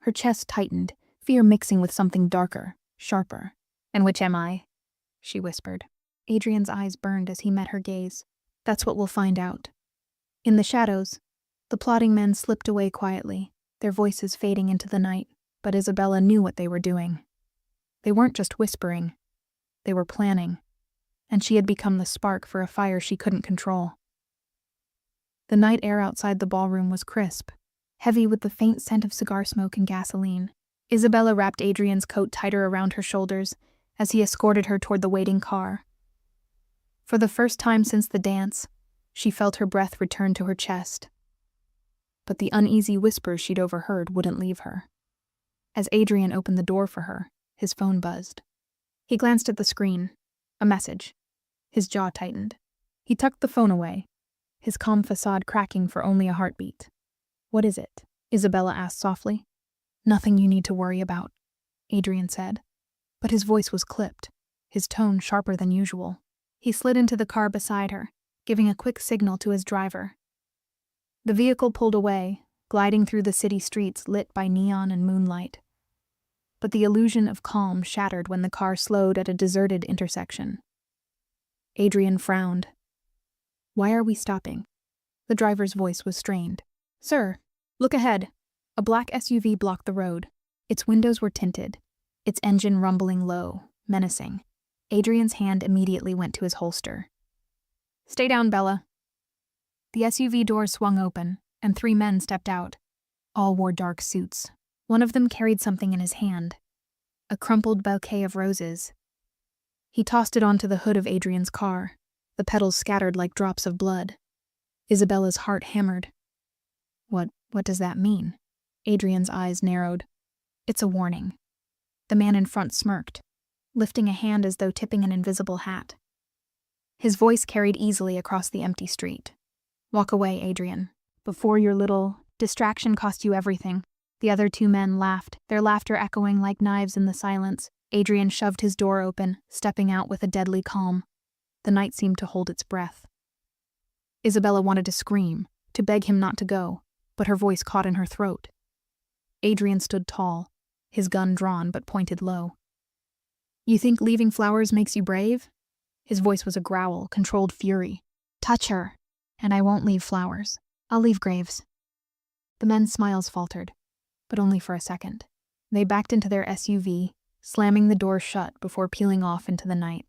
Her chest tightened, fear mixing with something darker, sharper. And which am I? She whispered. Adrian's eyes burned as he met her gaze. That's what we'll find out. In the shadows, the plotting men slipped away quietly, their voices fading into the night, but Isabella knew what they were doing. They weren't just whispering. They were planning, and she had become the spark for a fire she couldn't control. The night air outside the ballroom was crisp, heavy with the faint scent of cigar smoke and gasoline. Isabella wrapped Adrian's coat tighter around her shoulders as he escorted her toward the waiting car. For the first time since the dance, she felt her breath return to her chest. But the uneasy whispers she'd overheard wouldn't leave her. As Adrian opened the door for her, his phone buzzed. He glanced at the screen. A message. His jaw tightened. He tucked the phone away, his calm facade cracking for only a heartbeat. What is it? Isabella asked softly. Nothing you need to worry about, Adrian said. But his voice was clipped, his tone sharper than usual. He slid into the car beside her, giving a quick signal to his driver. The vehicle pulled away, gliding through the city streets lit by neon and moonlight. But the illusion of calm shattered when the car slowed at a deserted intersection. Adrian frowned. Why are we stopping? The driver's voice was strained. Sir, look ahead. A black SUV blocked the road. Its windows were tinted, its engine rumbling low, menacing. Adrian's hand immediately went to his holster. Stay down, Bella. The SUV doors swung open, and 3 men stepped out. All wore dark suits. One of them carried something in his hand, a crumpled bouquet of roses. He tossed it onto the hood of Adrian's car, the petals scattered like drops of blood. Isabella's heart hammered. What does that mean? Adrian's eyes narrowed. It's a warning. The man in front smirked, lifting a hand as though tipping an invisible hat. His voice carried easily across the empty street. Walk away, Adrian, before your little distraction cost you everything. The other 2 men laughed, their laughter echoing like knives in the silence. Adrian shoved his door open, stepping out with a deadly calm. The night seemed to hold its breath. Isabella wanted to scream, to beg him not to go, but her voice caught in her throat. Adrian stood tall, his gun drawn but pointed low. You think leaving flowers makes you brave? His voice was a growl, controlled fury. Touch her, and I won't leave flowers. I'll leave graves. The men's smiles faltered, but only for a second. They backed into their SUV, slamming the door shut before peeling off into the night.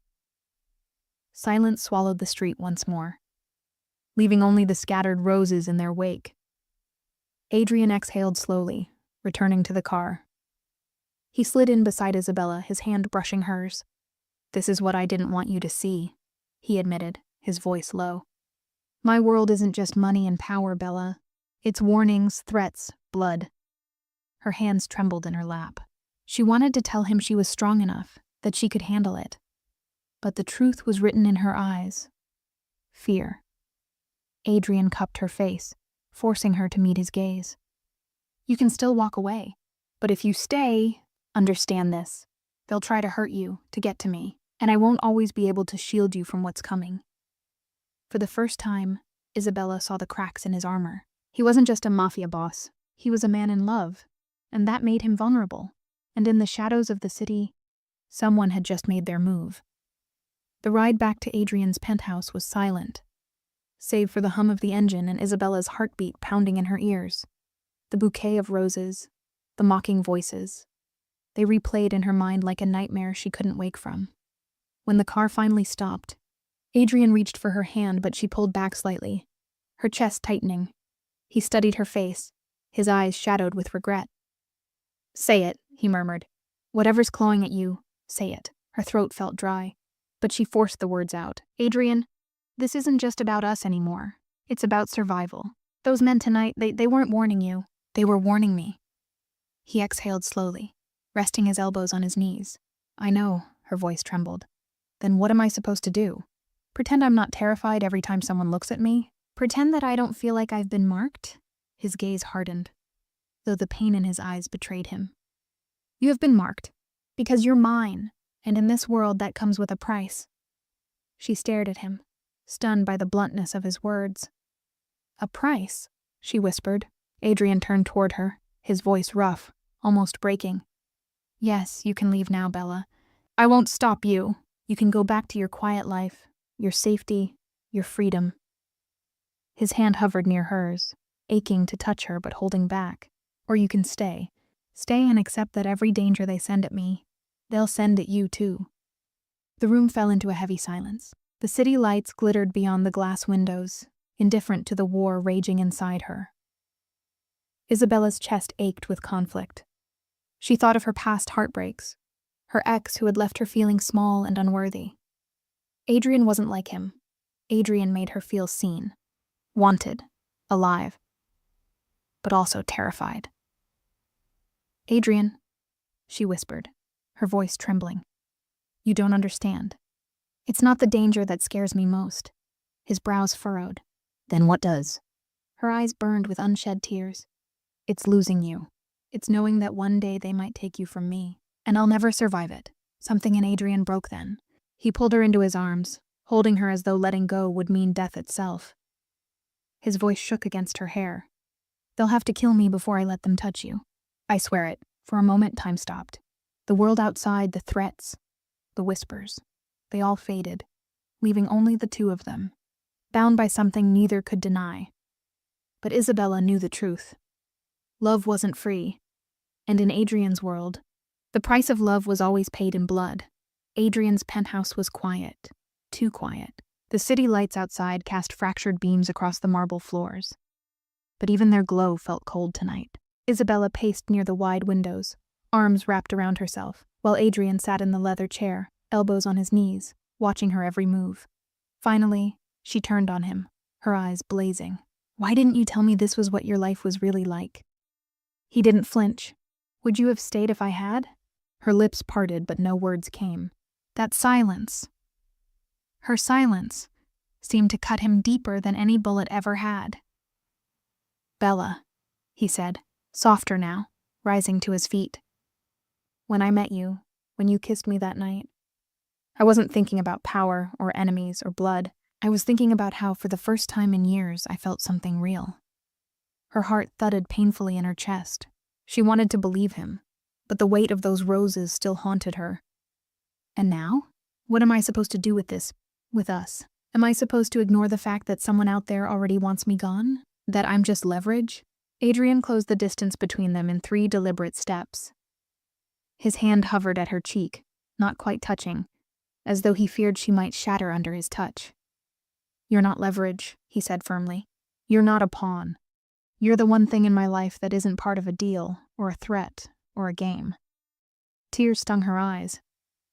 Silence swallowed the street once more, leaving only the scattered roses in their wake. Adrian exhaled slowly, returning to the car. He slid in beside Isabella, his hand brushing hers. This is what I didn't want you to see, he admitted, his voice low. My world isn't just money and power, Bella. It's warnings, threats, blood. Her hands trembled in her lap. She wanted to tell him she was strong enough, that she could handle it. But the truth was written in her eyes. Fear. Adrian cupped her face, forcing her to meet his gaze. You can still walk away, but if you stay, understand this. They'll try to hurt you, to get to me, and I won't always be able to shield you from what's coming. For the first time, Isabella saw the cracks in his armor. He wasn't just a mafia boss, he was a man in love, and that made him vulnerable. And in the shadows of the city, someone had just made their move. The ride back to Adrian's penthouse was silent, save for the hum of the engine and Isabella's heartbeat pounding in her ears. The bouquet of roses, the mocking voices, they replayed in her mind like a nightmare she couldn't wake from. When the car finally stopped, Adrian reached for her hand, but she pulled back slightly, her chest tightening. He studied her face, his eyes shadowed with regret. Say it, he murmured. Whatever's clawing at you, say it. Her throat felt dry, but she forced the words out. Adrian, this isn't just about us anymore. It's about survival. Those men tonight, they weren't warning you. They were warning me. He exhaled slowly, resting his elbows on his knees. I know, her voice trembled. Then what am I supposed to do? Pretend I'm not terrified every time someone looks at me? Pretend that I don't feel like I've been marked? His gaze hardened, though the pain in his eyes betrayed him. You have been marked, because you're mine, and in this world that comes with a price. She stared at him, stunned by the bluntness of his words. A price? She whispered. Adrian turned toward her, his voice rough, almost breaking. Yes, you can leave now, Bella. I won't stop you. You can go back to your quiet life, your safety, your freedom. His hand hovered near hers, aching to touch her but holding back. Or you can stay. Stay and accept that every danger they send at me, they'll send at you too. The room fell into a heavy silence. The city lights glittered beyond the glass windows, indifferent to the war raging inside her. Isabella's chest ached with conflict. She thought of her past heartbreaks, her ex who had left her feeling small and unworthy. Adrian wasn't like him. Adrian made her feel seen, wanted, alive, but also terrified. Adrian, she whispered, her voice trembling. You don't understand. It's not the danger that scares me most. His brows furrowed. Then what does? Her eyes burned with unshed tears. It's losing you. It's knowing that one day they might take you from me, and I'll never survive it. Something in Adrian broke then. He pulled her into his arms, holding her as though letting go would mean death itself. His voice shook against her hair. They'll have to kill me before I let them touch you. I swear it. For a moment, time stopped. The world outside, the threats, the whispers, they all faded, leaving only the two of them, bound by something neither could deny. But Isabella knew the truth. Love wasn't free, and in Adrian's world, the price of love was always paid in blood. Adrian's penthouse was quiet, too quiet. The city lights outside cast fractured beams across the marble floors, but even their glow felt cold tonight. Isabella paced near the wide windows, arms wrapped around herself, while Adrian sat in the leather chair, elbows on his knees, watching her every move. Finally, she turned on him, her eyes blazing. "Why didn't you tell me this was what your life was really like?" He didn't flinch. "Would you have stayed if I had?" Her lips parted, but no words came. That silence, her silence, seemed to cut him deeper than any bullet ever had. "Bella," he said, softer now, rising to his feet. "When I met you, when you kissed me that night, I wasn't thinking about power or enemies or blood. I was thinking about how, for the first time in years, I felt something real." Her heart thudded painfully in her chest. She wanted to believe him, but the weight of those roses still haunted her. "And now? What am I supposed to do with this, with us? Am I supposed to ignore the fact that someone out there already wants me gone? That I'm just leverage?" Adrian closed the distance between them in 3 deliberate steps. His hand hovered at her cheek, not quite touching, as though he feared she might shatter under his touch. "You're not leverage," he said firmly. "You're not a pawn. You're the one thing in my life that isn't part of a deal, or a threat, or a game." Tears stung her eyes,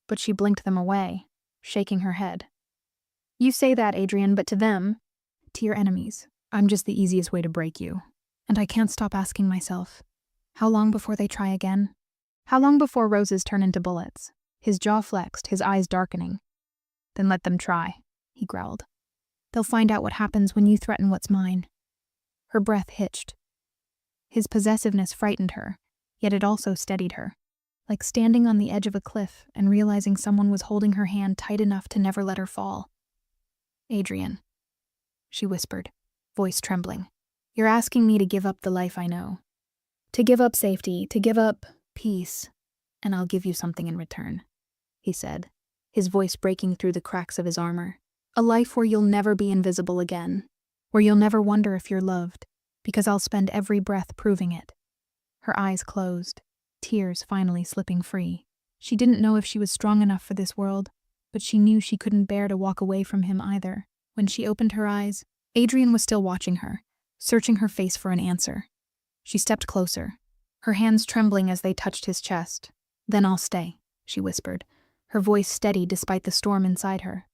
but she blinked them away, shaking her head. "You say that, Adrian, but to them, to your enemies, I'm just the easiest way to break you. And I can't stop asking myself, how long before they try again? How long before roses turn into bullets?" His jaw flexed, his eyes darkening. "Then let them try," he growled. "They'll find out what happens when you threaten what's mine." Her breath hitched. His possessiveness frightened her, yet it also steadied her, like standing on the edge of a cliff and realizing someone was holding her hand tight enough to never let her fall. "Adrian," she whispered, voice trembling, "you're asking me to give up the life I know. To give up safety, to give up peace, and I'll give you something in return," he said, his voice breaking through the cracks of his armor. "A life where you'll never be invisible again, where you'll never wonder if you're loved, because I'll spend every breath proving it." Her eyes closed, tears finally slipping free. She didn't know if she was strong enough for this world, but she knew she couldn't bear to walk away from him either. When she opened her eyes, Adrian was still watching her, searching her face for an answer. She stepped closer, her hands trembling as they touched his chest. "Then I'll stay," she whispered, her voice steady despite the storm inside her.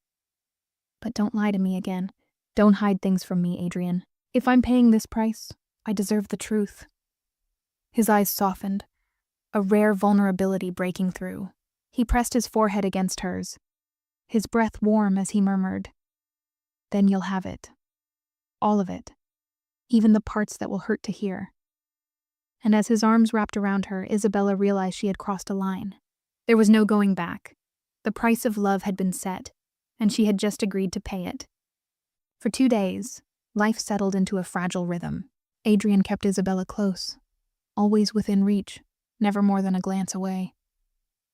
"But don't lie to me again. Don't hide things from me, Adrian. If I'm paying this price, I deserve the truth." His eyes softened, a rare vulnerability breaking through. He pressed his forehead against hers, his breath warm as he murmured, "Then you'll have it. All of it. Even the parts that will hurt to hear." And as his arms wrapped around her, Isabella realized she had crossed a line. There was no going back. The price of love had been set, and she had just agreed to pay it. For 2 days, life settled into a fragile rhythm. Adrian kept Isabella close, always within reach, never more than a glance away.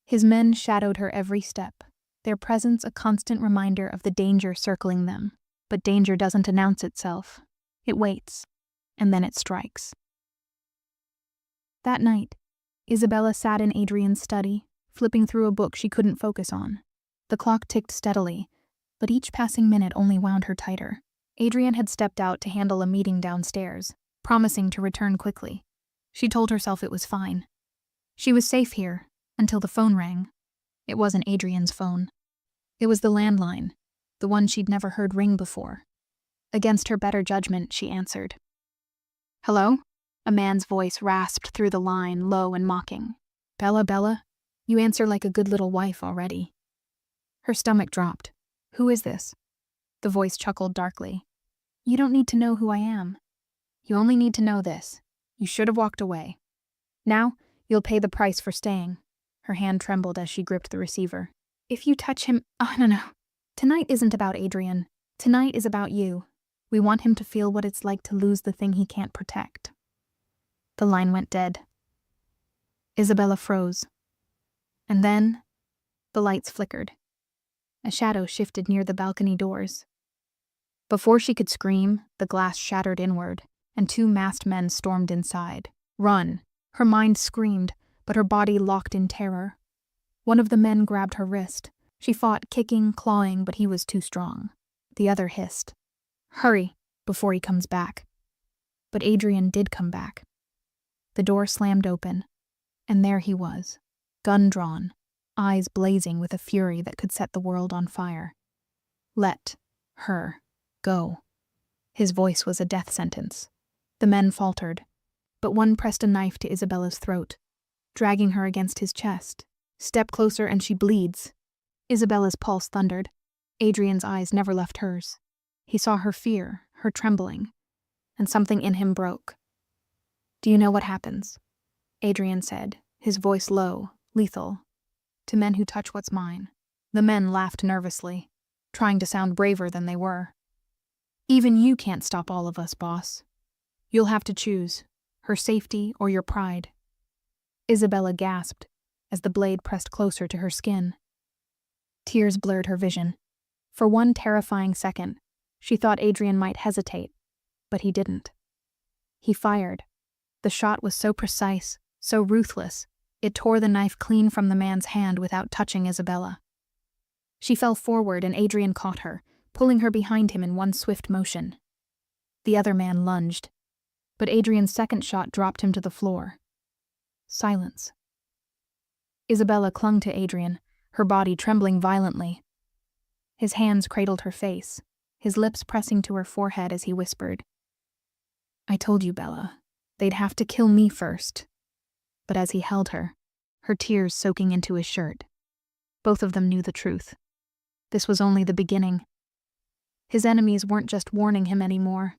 His men shadowed her every step, their presence a constant reminder of the danger circling them. But danger doesn't announce itself. It waits, and then it strikes. That night, Isabella sat in Adrian's study, flipping through a book she couldn't focus on. The clock ticked steadily, but each passing minute only wound her tighter. Adrian had stepped out to handle a meeting downstairs, promising to return quickly. She told herself it was fine. She was safe here, until the phone rang. It wasn't Adrian's phone. It was the landline, the one she'd never heard ring before. Against her better judgment, she answered. "Hello?" A man's voice rasped through the line, low and mocking. Bella, you answer like a good little wife already." Her stomach dropped. "Who is this?" The voice chuckled darkly. "You don't need to know who I am. You only need to know this. You should have walked away. Now, you'll pay the price for staying." Her hand trembled as she gripped the receiver. "If you touch him— Oh, no. Tonight isn't about Adrian. Tonight is about you. We want him to feel what it's like to lose the thing he can't protect." The line went dead. Isabella froze. And then, the lights flickered. A shadow shifted near the balcony doors. Before she could scream, the glass shattered inward, and two masked men stormed inside. Run! Her mind screamed, but her body locked in terror. One of the men grabbed her wrist. She fought, kicking, clawing, but he was too strong. The other hissed, "Hurry, before he comes back." But Adrian did come back. The door slammed open, and there he was, gun drawn, eyes blazing with a fury that could set the world on fire. "Let her go." His voice was a death sentence. The men faltered, but one pressed a knife to Isabella's throat, dragging her against his chest. "Step closer and she bleeds." Isabella's pulse thundered. Adrian's eyes never left hers. He saw her fear, her trembling, and something in him broke. "Do you know what happens?" Adrian said, his voice low, lethal, "to men who touch what's mine." The men laughed nervously, trying to sound braver than they were. "Even you can't stop all of us, boss. You'll have to choose, her safety or your pride." Isabella gasped as the blade pressed closer to her skin. Tears blurred her vision. For one terrifying second, she thought Adrian might hesitate, but he didn't. He fired. The shot was so precise, so ruthless, it tore the knife clean from the man's hand without touching Isabella. She fell forward and Adrian caught her, pulling her behind him in one swift motion. The other man lunged, but Adrian's second shot dropped him to the floor. Silence. Isabella clung to Adrian, her body trembling violently. His hands cradled her face, his lips pressing to her forehead as he whispered, "I told you, Bella, they'd have to kill me first." But as he held her, her tears soaking into his shirt, both of them knew the truth. This was only the beginning. His enemies weren't just warning him anymore.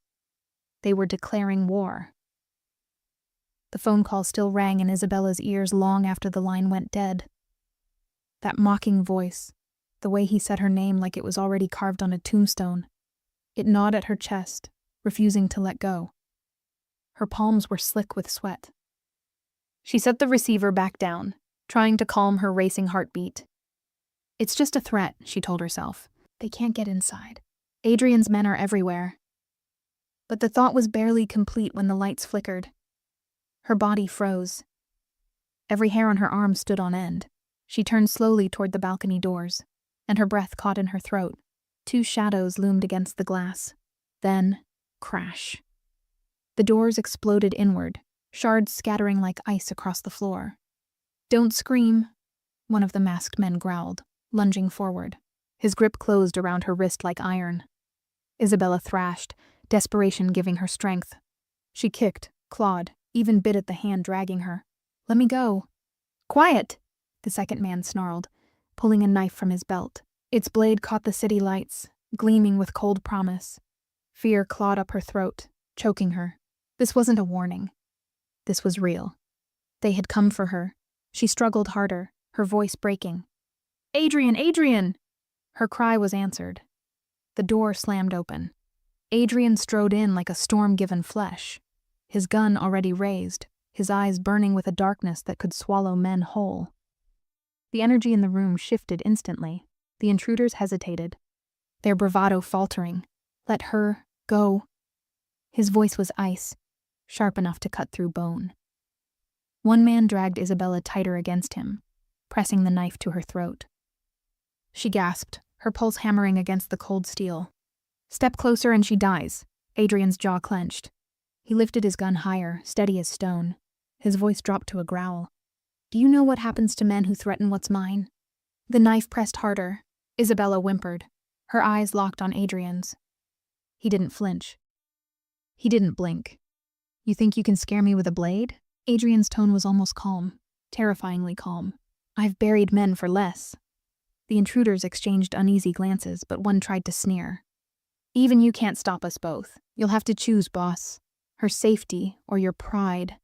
They were declaring war. The phone call still rang in Isabella's ears long after the line went dead. That mocking voice, the way he said her name like it was already carved on a tombstone. It gnawed at her chest, refusing to let go. Her palms were slick with sweat. She set the receiver back down, trying to calm her racing heartbeat. "It's just a threat," she told herself. "They can't get inside. Adrian's men are everywhere." But the thought was barely complete when the lights flickered. Her body froze. Every hair on her arm stood on end. She turned slowly toward the balcony doors, and her breath caught in her throat. Two shadows loomed against the glass. Then, crash. The doors exploded inward, shards scattering like ice across the floor. "Don't scream," one of the masked men growled, lunging forward. His grip closed around her wrist like iron. Isabella thrashed, desperation giving her strength. She kicked, clawed, even bit at the hand dragging her. "Let me go." "Quiet!" the second man snarled, pulling a knife from his belt. Its blade caught the city lights, gleaming with cold promise. Fear clawed up her throat, choking her. This wasn't a warning. This was real. They had come for her. She struggled harder, her voice breaking. "Adrian! Adrian!" Her cry was answered. The door slammed open. Adrian strode in like a storm-given flesh, his gun already raised, his eyes burning with a darkness that could swallow men whole. The energy in the room shifted instantly. The intruders hesitated, their bravado faltering. "Let her go." His voice was ice, sharp enough to cut through bone. One man dragged Isabella tighter against him, pressing the knife to her throat. She gasped, her pulse hammering against the cold steel. "Step closer and she dies." Adrian's jaw clenched. He lifted his gun higher, steady as stone. His voice dropped to a growl. "Do you know what happens to men who threaten what's mine?" The knife pressed harder. Isabella whimpered, her eyes locked on Adrian's. He didn't flinch. He didn't blink. "You think you can scare me with a blade?" Adrian's tone was almost calm, terrifyingly calm. "I've buried men for less." The intruders exchanged uneasy glances, but one tried to sneer. "Even you can't stop us both. You'll have to choose, boss. Her safety or your pride."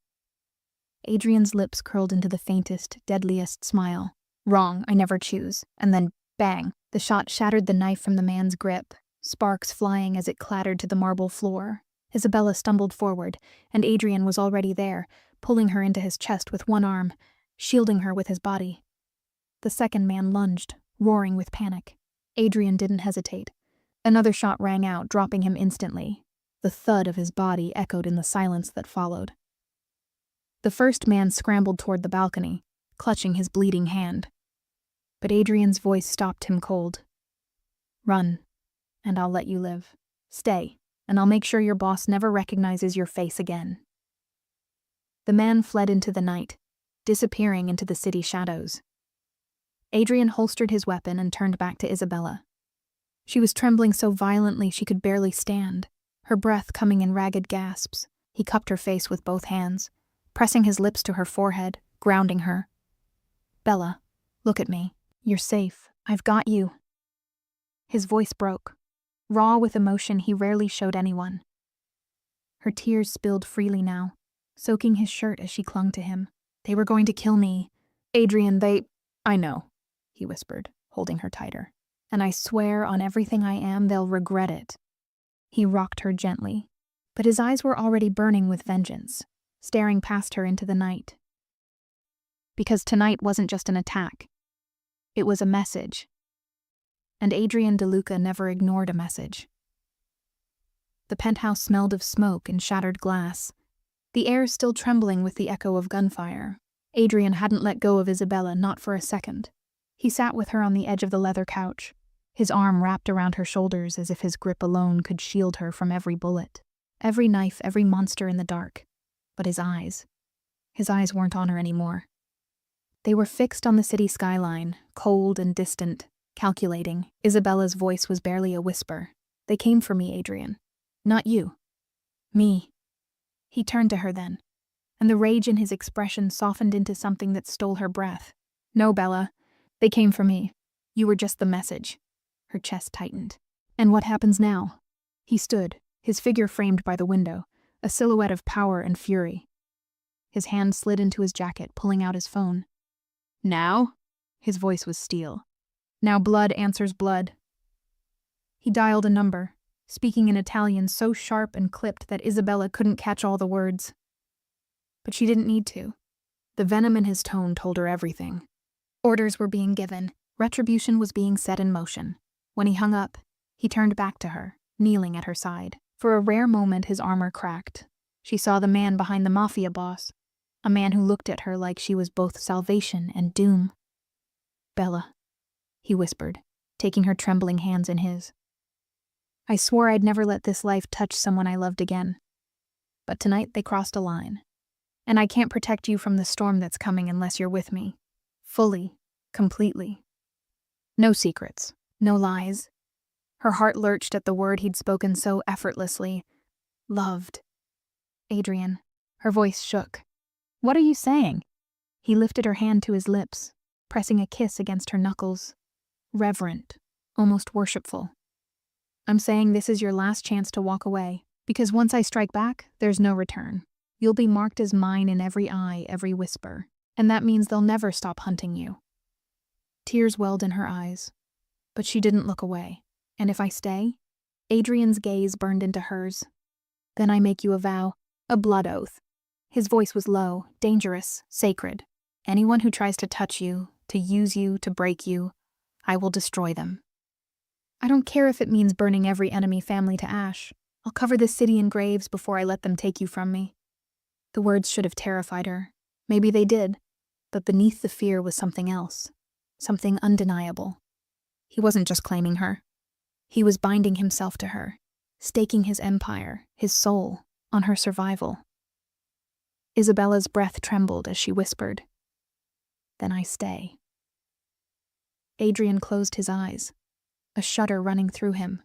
Adrian's lips curled into the faintest, deadliest smile. "Wrong, I never choose." And then, bang, the shot shattered the knife from the man's grip, sparks flying as it clattered to the marble floor. Isabella stumbled forward, and Adrian was already there, pulling her into his chest with one arm, shielding her with his body. The second man lunged, roaring with panic. Adrian didn't hesitate. Another shot rang out, dropping him instantly. The thud of his body echoed in the silence that followed. The first man scrambled toward the balcony, clutching his bleeding hand. But Adrian's voice stopped him cold. "Run, and I'll let you live. Stay, and I'll make sure your boss never recognizes your face again." The man fled into the night, disappearing into the city shadows. Adrian holstered his weapon and turned back to Isabella. She was trembling so violently she could barely stand, her breath coming in ragged gasps. He cupped her face with both hands, pressing his lips to her forehead, grounding her. "Bella, look at me. You're safe. I've got you." His voice broke, raw with emotion he rarely showed anyone. Her tears spilled freely now, soaking his shirt as she clung to him. "They were going to kill me. Adrian, I know," he whispered, holding her tighter. "And I swear on everything I am they'll regret it." He rocked her gently, but his eyes were already burning with vengeance, staring past her into the night. Because tonight wasn't just an attack. It was a message. And Adrian DeLuca never ignored a message. The penthouse smelled of smoke and shattered glass, the air still trembling with the echo of gunfire. Adrian hadn't let go of Isabella, not for a second. He sat with her on the edge of the leather couch, his arm wrapped around her shoulders as if his grip alone could shield her from every bullet, every knife, every monster in the dark. But his eyes weren't on her anymore. They were fixed on the city skyline, cold and distant, calculating. Isabella's voice was barely a whisper. "They came for me, Adrian. Not you. Me." He turned to her then, and the rage in his expression softened into something that stole her breath. "No, Bella. They came for me. You were just the message." Her chest tightened. "And what happens now?" He stood, his figure framed by the window, a silhouette of power and fury. His hand slid into his jacket, pulling out his phone. "Now?" His voice was steel. "Now blood answers blood." He dialed a number, speaking in Italian so sharp and clipped that Isabella couldn't catch all the words. But she didn't need to. The venom in his tone told her everything. Orders were being given. Retribution was being set in motion. When he hung up, he turned back to her, kneeling at her side. For a rare moment his armor cracked. She saw the man behind the Mafia boss, a man who looked at her like she was both salvation and doom. "Bella," he whispered, taking her trembling hands in his. "I swore I'd never let this life touch someone I loved again. But tonight they crossed a line. And I can't protect you from the storm that's coming unless you're with me. Fully, completely. No secrets, no lies." Her heart lurched at the word he'd spoken so effortlessly. Loved. "Adrian." Her voice shook. "What are you saying?" He lifted her hand to his lips, pressing a kiss against her knuckles. Reverent, almost worshipful. "I'm saying this is your last chance to walk away, because once I strike back, there's no return. You'll be marked as mine in every eye, every whisper, and that means they'll never stop hunting you." Tears welled in her eyes, but she didn't look away. "And if I stay?" Adrian's gaze burned into hers. "Then I make you a vow, a blood oath." His voice was low, dangerous, sacred. "Anyone who tries to touch you, to use you, to break you, I will destroy them. I don't care if it means burning every enemy family to ash. I'll cover this city in graves before I let them take you from me." The words should have terrified her. Maybe they did. But beneath the fear was something else. Something undeniable. He wasn't just claiming her. He was binding himself to her, staking his empire, his soul, on her survival. Isabella's breath trembled as she whispered, "Then I stay." Adrian closed his eyes, a shudder running through him.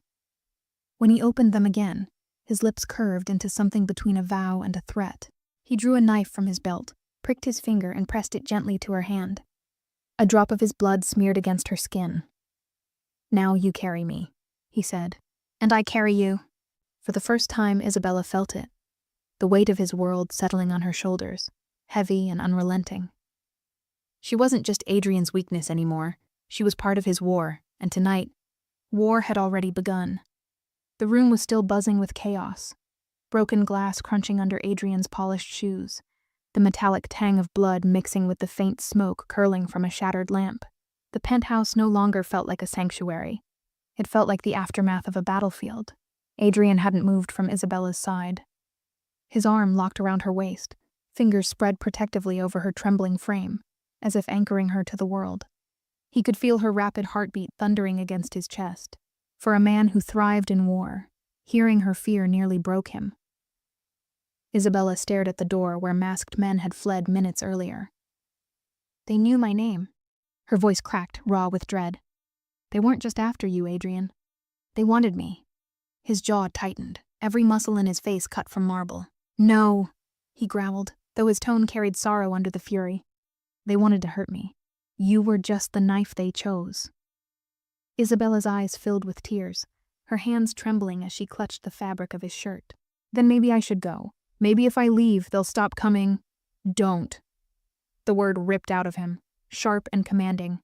When he opened them again, his lips curved into something between a vow and a threat. He drew a knife from his belt, pricked his finger and pressed it gently to her hand. A drop of his blood smeared against her skin. "Now you carry me," he said. "And I carry you." For the first time, Isabella felt it, the weight of his world settling on her shoulders, heavy and unrelenting. She wasn't just Adrian's weakness anymore. She was part of his war, and tonight, war had already begun. The room was still buzzing with chaos, broken glass crunching under Adrian's polished shoes, the metallic tang of blood mixing with the faint smoke curling from a shattered lamp. The penthouse no longer felt like a sanctuary. It felt like the aftermath of a battlefield. Adrian hadn't moved from Isabella's side. His arm locked around her waist, fingers spread protectively over her trembling frame, as if anchoring her to the world. He could feel her rapid heartbeat thundering against his chest. For a man who thrived in war, hearing her fear nearly broke him. Isabella stared at the door where masked men had fled minutes earlier. "They knew my name." Her voice cracked, raw with dread. "They weren't just after you, Adrian. They wanted me." His jaw tightened, every muscle in his face cut from marble. "No," he growled, though his tone carried sorrow under the fury. "They wanted to hurt me. You were just the knife they chose." Isabella's eyes filled with tears, her hands trembling as she clutched the fabric of his shirt. "Then maybe I should go. Maybe if I leave, they'll stop coming." "Don't." The word ripped out of him, sharp and commanding.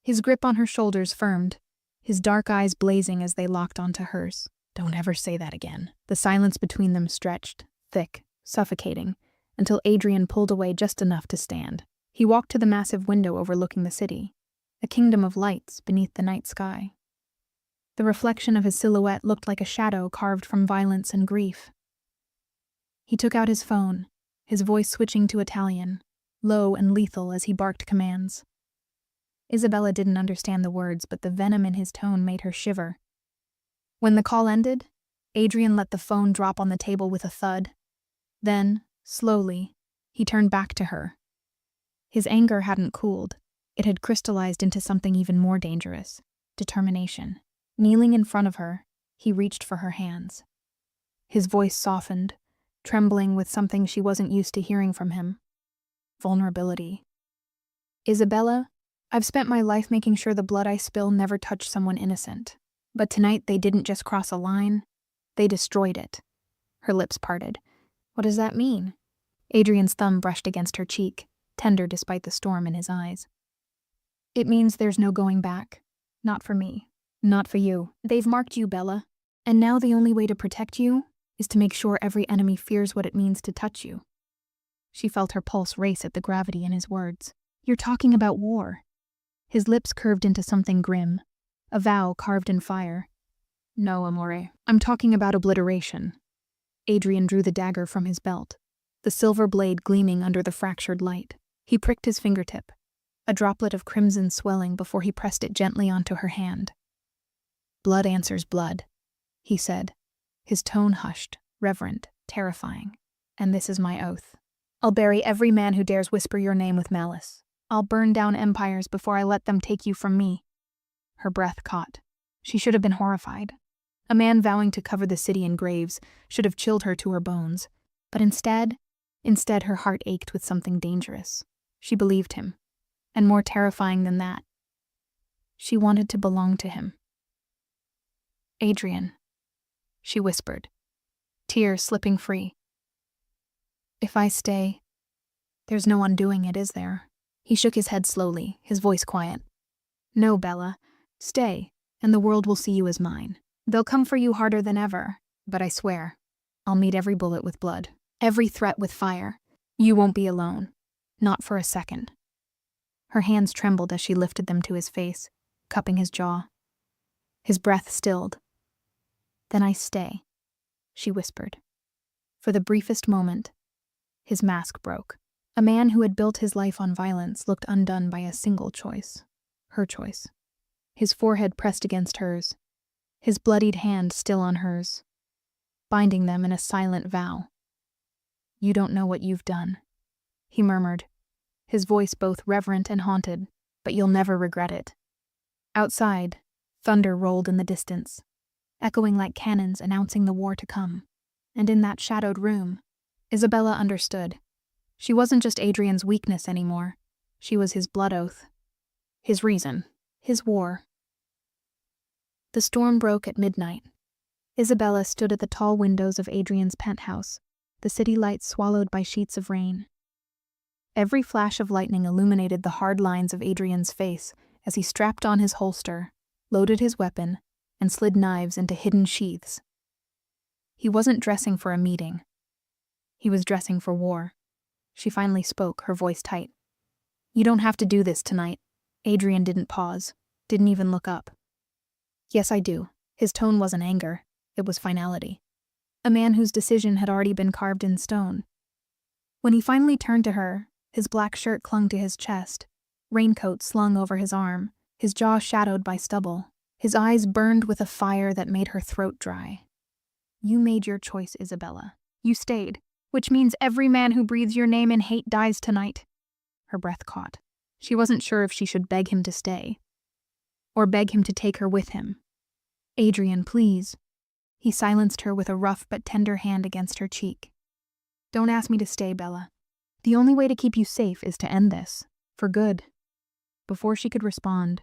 His grip on her shoulders firmed, his dark eyes blazing as they locked onto hers. "Don't ever say that again." The silence between them stretched, thick, suffocating, until Adrian pulled away just enough to stand. He walked to the massive window overlooking the city, a kingdom of lights beneath the night sky. The reflection of his silhouette looked like a shadow carved from violence and grief. He took out his phone, his voice switching to Italian, low and lethal as he barked commands. Isabella didn't understand the words, but the venom in his tone made her shiver. When the call ended, Adrian let the phone drop on the table with a thud. Then, slowly, he turned back to her. His anger hadn't cooled. It had crystallized into something even more dangerous: determination. Kneeling in front of her, he reached for her hands. His voice softened, trembling with something she wasn't used to hearing from him: vulnerability. "Isabella, I've spent my life making sure the blood I spill never touched someone innocent. But tonight they didn't just cross a line, they destroyed it." Her lips parted. "What does that mean?" Adrian's thumb brushed against her cheek, tender despite the storm in his eyes. "It means there's no going back. Not for me. Not for you. They've marked you, Bella. And now the only way to protect you is to make sure every enemy fears what it means to touch you." She felt her pulse race at the gravity in his words. "You're talking about war." His lips curved into something grim, a vow carved in fire. "No, amore. I'm talking about obliteration." Adrian drew the dagger from his belt, the silver blade gleaming under the fractured light. He pricked his fingertip, a droplet of crimson swelling before he pressed it gently onto her hand. "Blood answers blood," he said, his tone hushed, reverent, terrifying. "And this is my oath. I'll bury every man who dares whisper your name with malice. I'll burn down empires before I let them take you from me." Her breath caught. She should have been horrified. A man vowing to cover the city in graves should have chilled her to her bones. But instead her heart ached with something dangerous. She believed him. And more terrifying than that, she wanted to belong to him. "Adrian," she whispered, tears slipping free. "If I stay, there's no undoing it, is there?" He shook his head slowly, his voice quiet. "No, Bella. Stay, and the world will see you as mine. They'll come for you harder than ever, but I swear, I'll meet every bullet with blood, every threat with fire. You won't be alone. Not for a second." Her hands trembled as she lifted them to his face, cupping his jaw. His breath stilled. "Then I stay," she whispered. For the briefest moment, his mask broke. A man who had built his life on violence looked undone by a single choice. Her choice. His forehead pressed against hers, his bloodied hand still on hers, binding them in a silent vow. "You don't know what you've done," he murmured, his voice both reverent and haunted, "but you'll never regret it." Outside, thunder rolled in the distance, echoing like cannons announcing the war to come. And in that shadowed room, Isabella understood. She wasn't just Adrian's weakness anymore. She was his blood oath, his reason, his war. The storm broke at midnight. Isabella stood at the tall windows of Adrian's penthouse, the city lights swallowed by sheets of rain. Every flash of lightning illuminated the hard lines of Adrian's face as he strapped on his holster, loaded his weapon, and slid knives into hidden sheaths. He wasn't dressing for a meeting. He was dressing for war. She finally spoke, her voice tight. "You don't have to do this tonight." Adrian didn't pause, didn't even look up. Yes, I do. His tone wasn't anger. It was finality. A man whose decision had already been carved in stone. When he finally turned to her, his black shirt clung to his chest, raincoat slung over his arm, his jaw shadowed by stubble. His eyes burned with a fire that made her throat dry. You made your choice, Isabella. You stayed, which means every man who breathes your name in hate dies tonight. Her breath caught. She wasn't sure if she should beg him to stay, or beg him to take her with him. Adrian, please. He silenced her with a rough but tender hand against her cheek. Don't ask me to stay, Bella. The only way to keep you safe is to end this, for good. Before she could respond,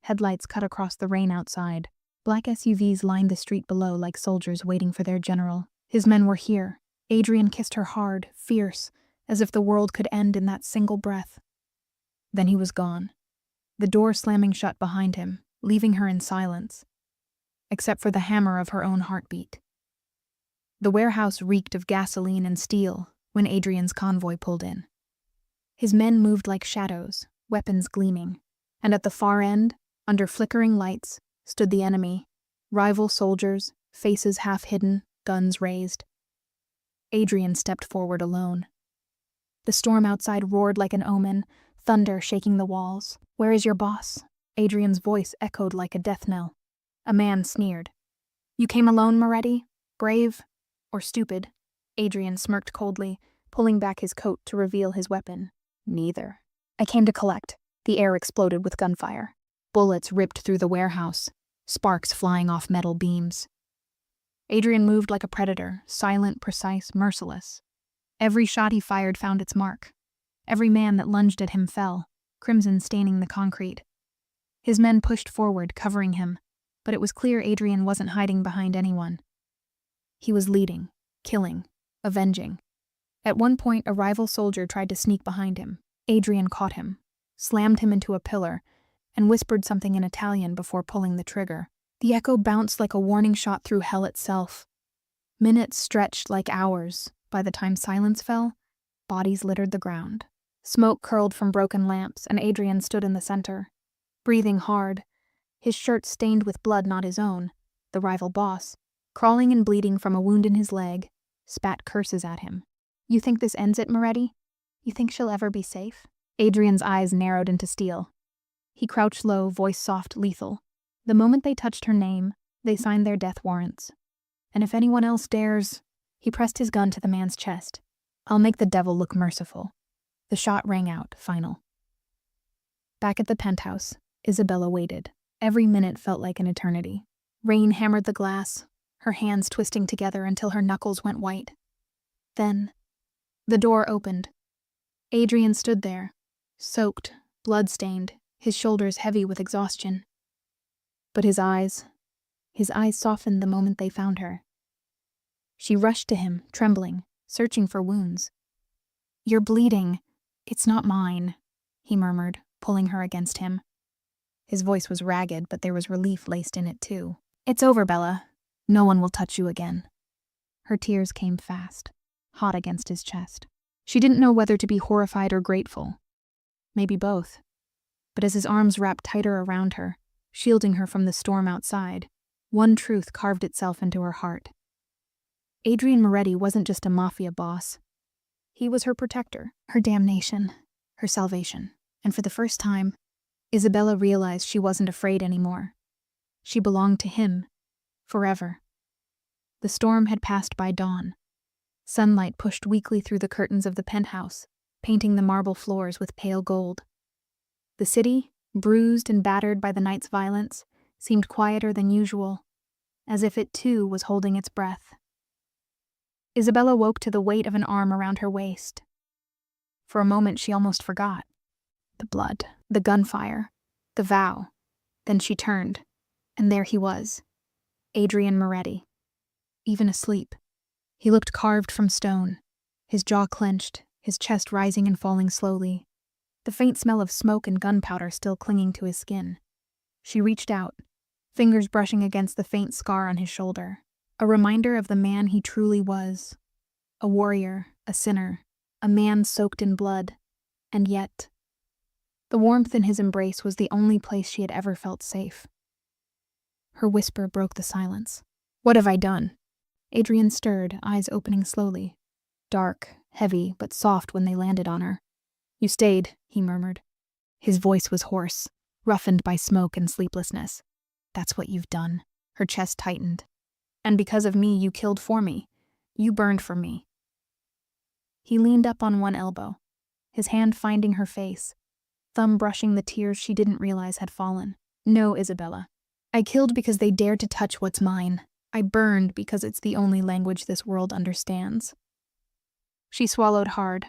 headlights cut across the rain outside. Black SUVs lined the street below like soldiers waiting for their general. His men were here. Adrian kissed her hard, fierce, as if the world could end in that single breath. Then he was gone, the door slamming shut behind him, leaving her in silence, except for the hammer of her own heartbeat. The warehouse reeked of gasoline and steel when Adrian's convoy pulled in. His men moved like shadows, weapons gleaming, and at the far end, under flickering lights, stood the enemy, rival soldiers, faces half hidden, guns raised. Adrian stepped forward alone. The storm outside roared like an omen, thunder shaking the walls. Where is your boss? Adrian's voice echoed like a death knell. A man sneered. You came alone, Moretti? Brave or stupid? Adrian smirked coldly, pulling back his coat to reveal his weapon. Neither. I came to collect. The air exploded with gunfire. Bullets ripped through the warehouse, sparks flying off metal beams. Adrian moved like a predator, silent, precise, merciless. Every shot he fired found its mark. Every man that lunged at him fell, crimson staining the concrete. His men pushed forward, covering him, but it was clear Adrian wasn't hiding behind anyone. He was leading, killing, avenging. At one point, a rival soldier tried to sneak behind him. Adrian caught him, slammed him into a pillar, and whispered something in Italian before pulling the trigger. The echo bounced like a warning shot through hell itself. Minutes stretched like hours. By the time silence fell, bodies littered the ground. Smoke curled from broken lamps, and Adrian stood in the center, breathing hard, his shirt stained with blood not his own. The rival boss, crawling and bleeding from a wound in his leg, spat curses at him. You think this ends it, Moretti? You think she'll ever be safe? Adrian's eyes narrowed into steel. He crouched low, voice soft, lethal. The moment they touched her name, they signed their death warrants. And if anyone else dares... He pressed his gun to the man's chest. I'll make the devil look merciful. The shot rang out, final. Back at the penthouse, Isabella waited. Every minute felt like an eternity. Rain hammered the glass, her hands twisting together until her knuckles went white. Then, the door opened. Adrian stood there, soaked, blood-stained, his shoulders heavy with exhaustion. But his eyes softened the moment they found her. She rushed to him, trembling, searching for wounds. You're bleeding. It's not mine, he murmured, pulling her against him. His voice was ragged, but there was relief laced in it too. It's over, Bella. No one will touch you again. Her tears came fast, hot against his chest. She didn't know whether to be horrified or grateful. Maybe both. But as his arms wrapped tighter around her, shielding her from the storm outside, one truth carved itself into her heart. Adrian Moretti wasn't just a Mafia boss. He was her protector, her damnation, her salvation. And for the first time, Isabella realized she wasn't afraid anymore. She belonged to him, forever. The storm had passed by dawn. Sunlight pushed weakly through the curtains of the penthouse, painting the marble floors with pale gold. The city, bruised and battered by the night's violence, seemed quieter than usual, as if it too was holding its breath. Isabella woke to the weight of an arm around her waist. For a moment she almost forgot. The blood, the gunfire, the vow. Then she turned, and there he was, Adrian Moretti. Even asleep. He looked carved from stone, his jaw clenched, his chest rising and falling slowly, the faint smell of smoke and gunpowder still clinging to his skin. She reached out, fingers brushing against the faint scar on his shoulder. A reminder of the man he truly was. A warrior, a sinner, a man soaked in blood. And yet, the warmth in his embrace was the only place she had ever felt safe. Her whisper broke the silence. "What have I done?" Adrian stirred, eyes opening slowly. Dark, heavy, but soft when they landed on her. "You stayed," he murmured. His voice was hoarse, roughened by smoke and sleeplessness. "That's what you've done." Her chest tightened. "And because of me, you killed for me. You burned for me." He leaned up on one elbow, his hand finding her face, thumb brushing the tears she didn't realize had fallen. "No, Isabella. I killed because they dared to touch what's mine. I burned because it's the only language this world understands." She swallowed hard,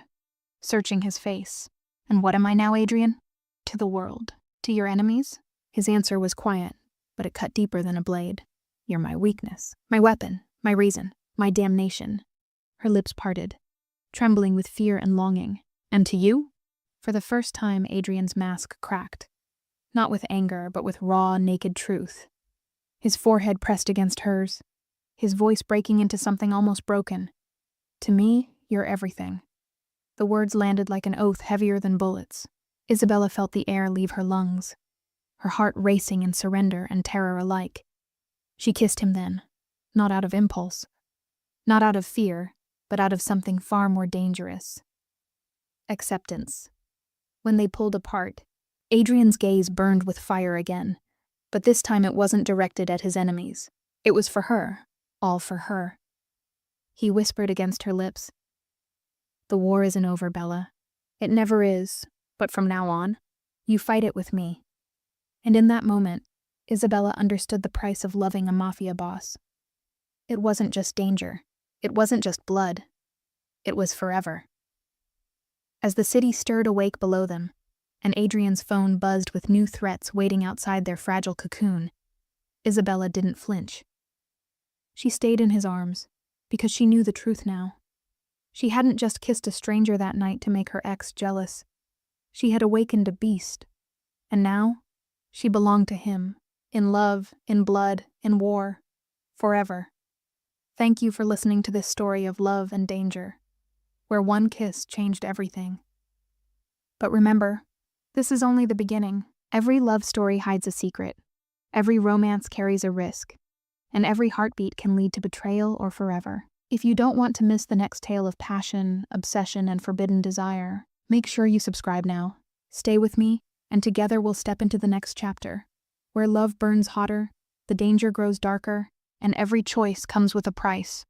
searching his face. "And what am I now, Adrian?" "To the world. To your enemies?" His answer was quiet, but it cut deeper than a blade. "You're my weakness, my weapon, my reason, my damnation." Her lips parted, trembling with fear and longing. "And to you?" For the first time, Adrian's mask cracked. Not with anger, but with raw, naked truth. His forehead pressed against hers, his voice breaking into something almost broken. "To me, you're everything." The words landed like an oath heavier than bullets. Isabella felt the air leave her lungs, her heart racing in surrender and terror alike. She kissed him then, not out of impulse, not out of fear, but out of something far more dangerous. Acceptance. When they pulled apart, Adrian's gaze burned with fire again, but this time it wasn't directed at his enemies. It was for her, all for her. He whispered against her lips, "The war isn't over, Bella. It never is, but from now on, you fight it with me." And in that moment, Isabella understood the price of loving a mafia boss. It wasn't just danger. It wasn't just blood. It was forever. As the city stirred awake below them, and Adrian's phone buzzed with new threats waiting outside their fragile cocoon, Isabella didn't flinch. She stayed in his arms, because she knew the truth now. She hadn't just kissed a stranger that night to make her ex jealous. She had awakened a beast, and now she belonged to him, in love, in blood, in war, forever. Thank you for listening to this story of love and danger, where one kiss changed everything. But remember, this is only the beginning. Every love story hides a secret. Every romance carries a risk. And every heartbeat can lead to betrayal or forever. If you don't want to miss the next tale of passion, obsession, and forbidden desire, make sure you subscribe now. Stay with me, and together we'll step into the next chapter, where love burns hotter, the danger grows darker, and every choice comes with a price.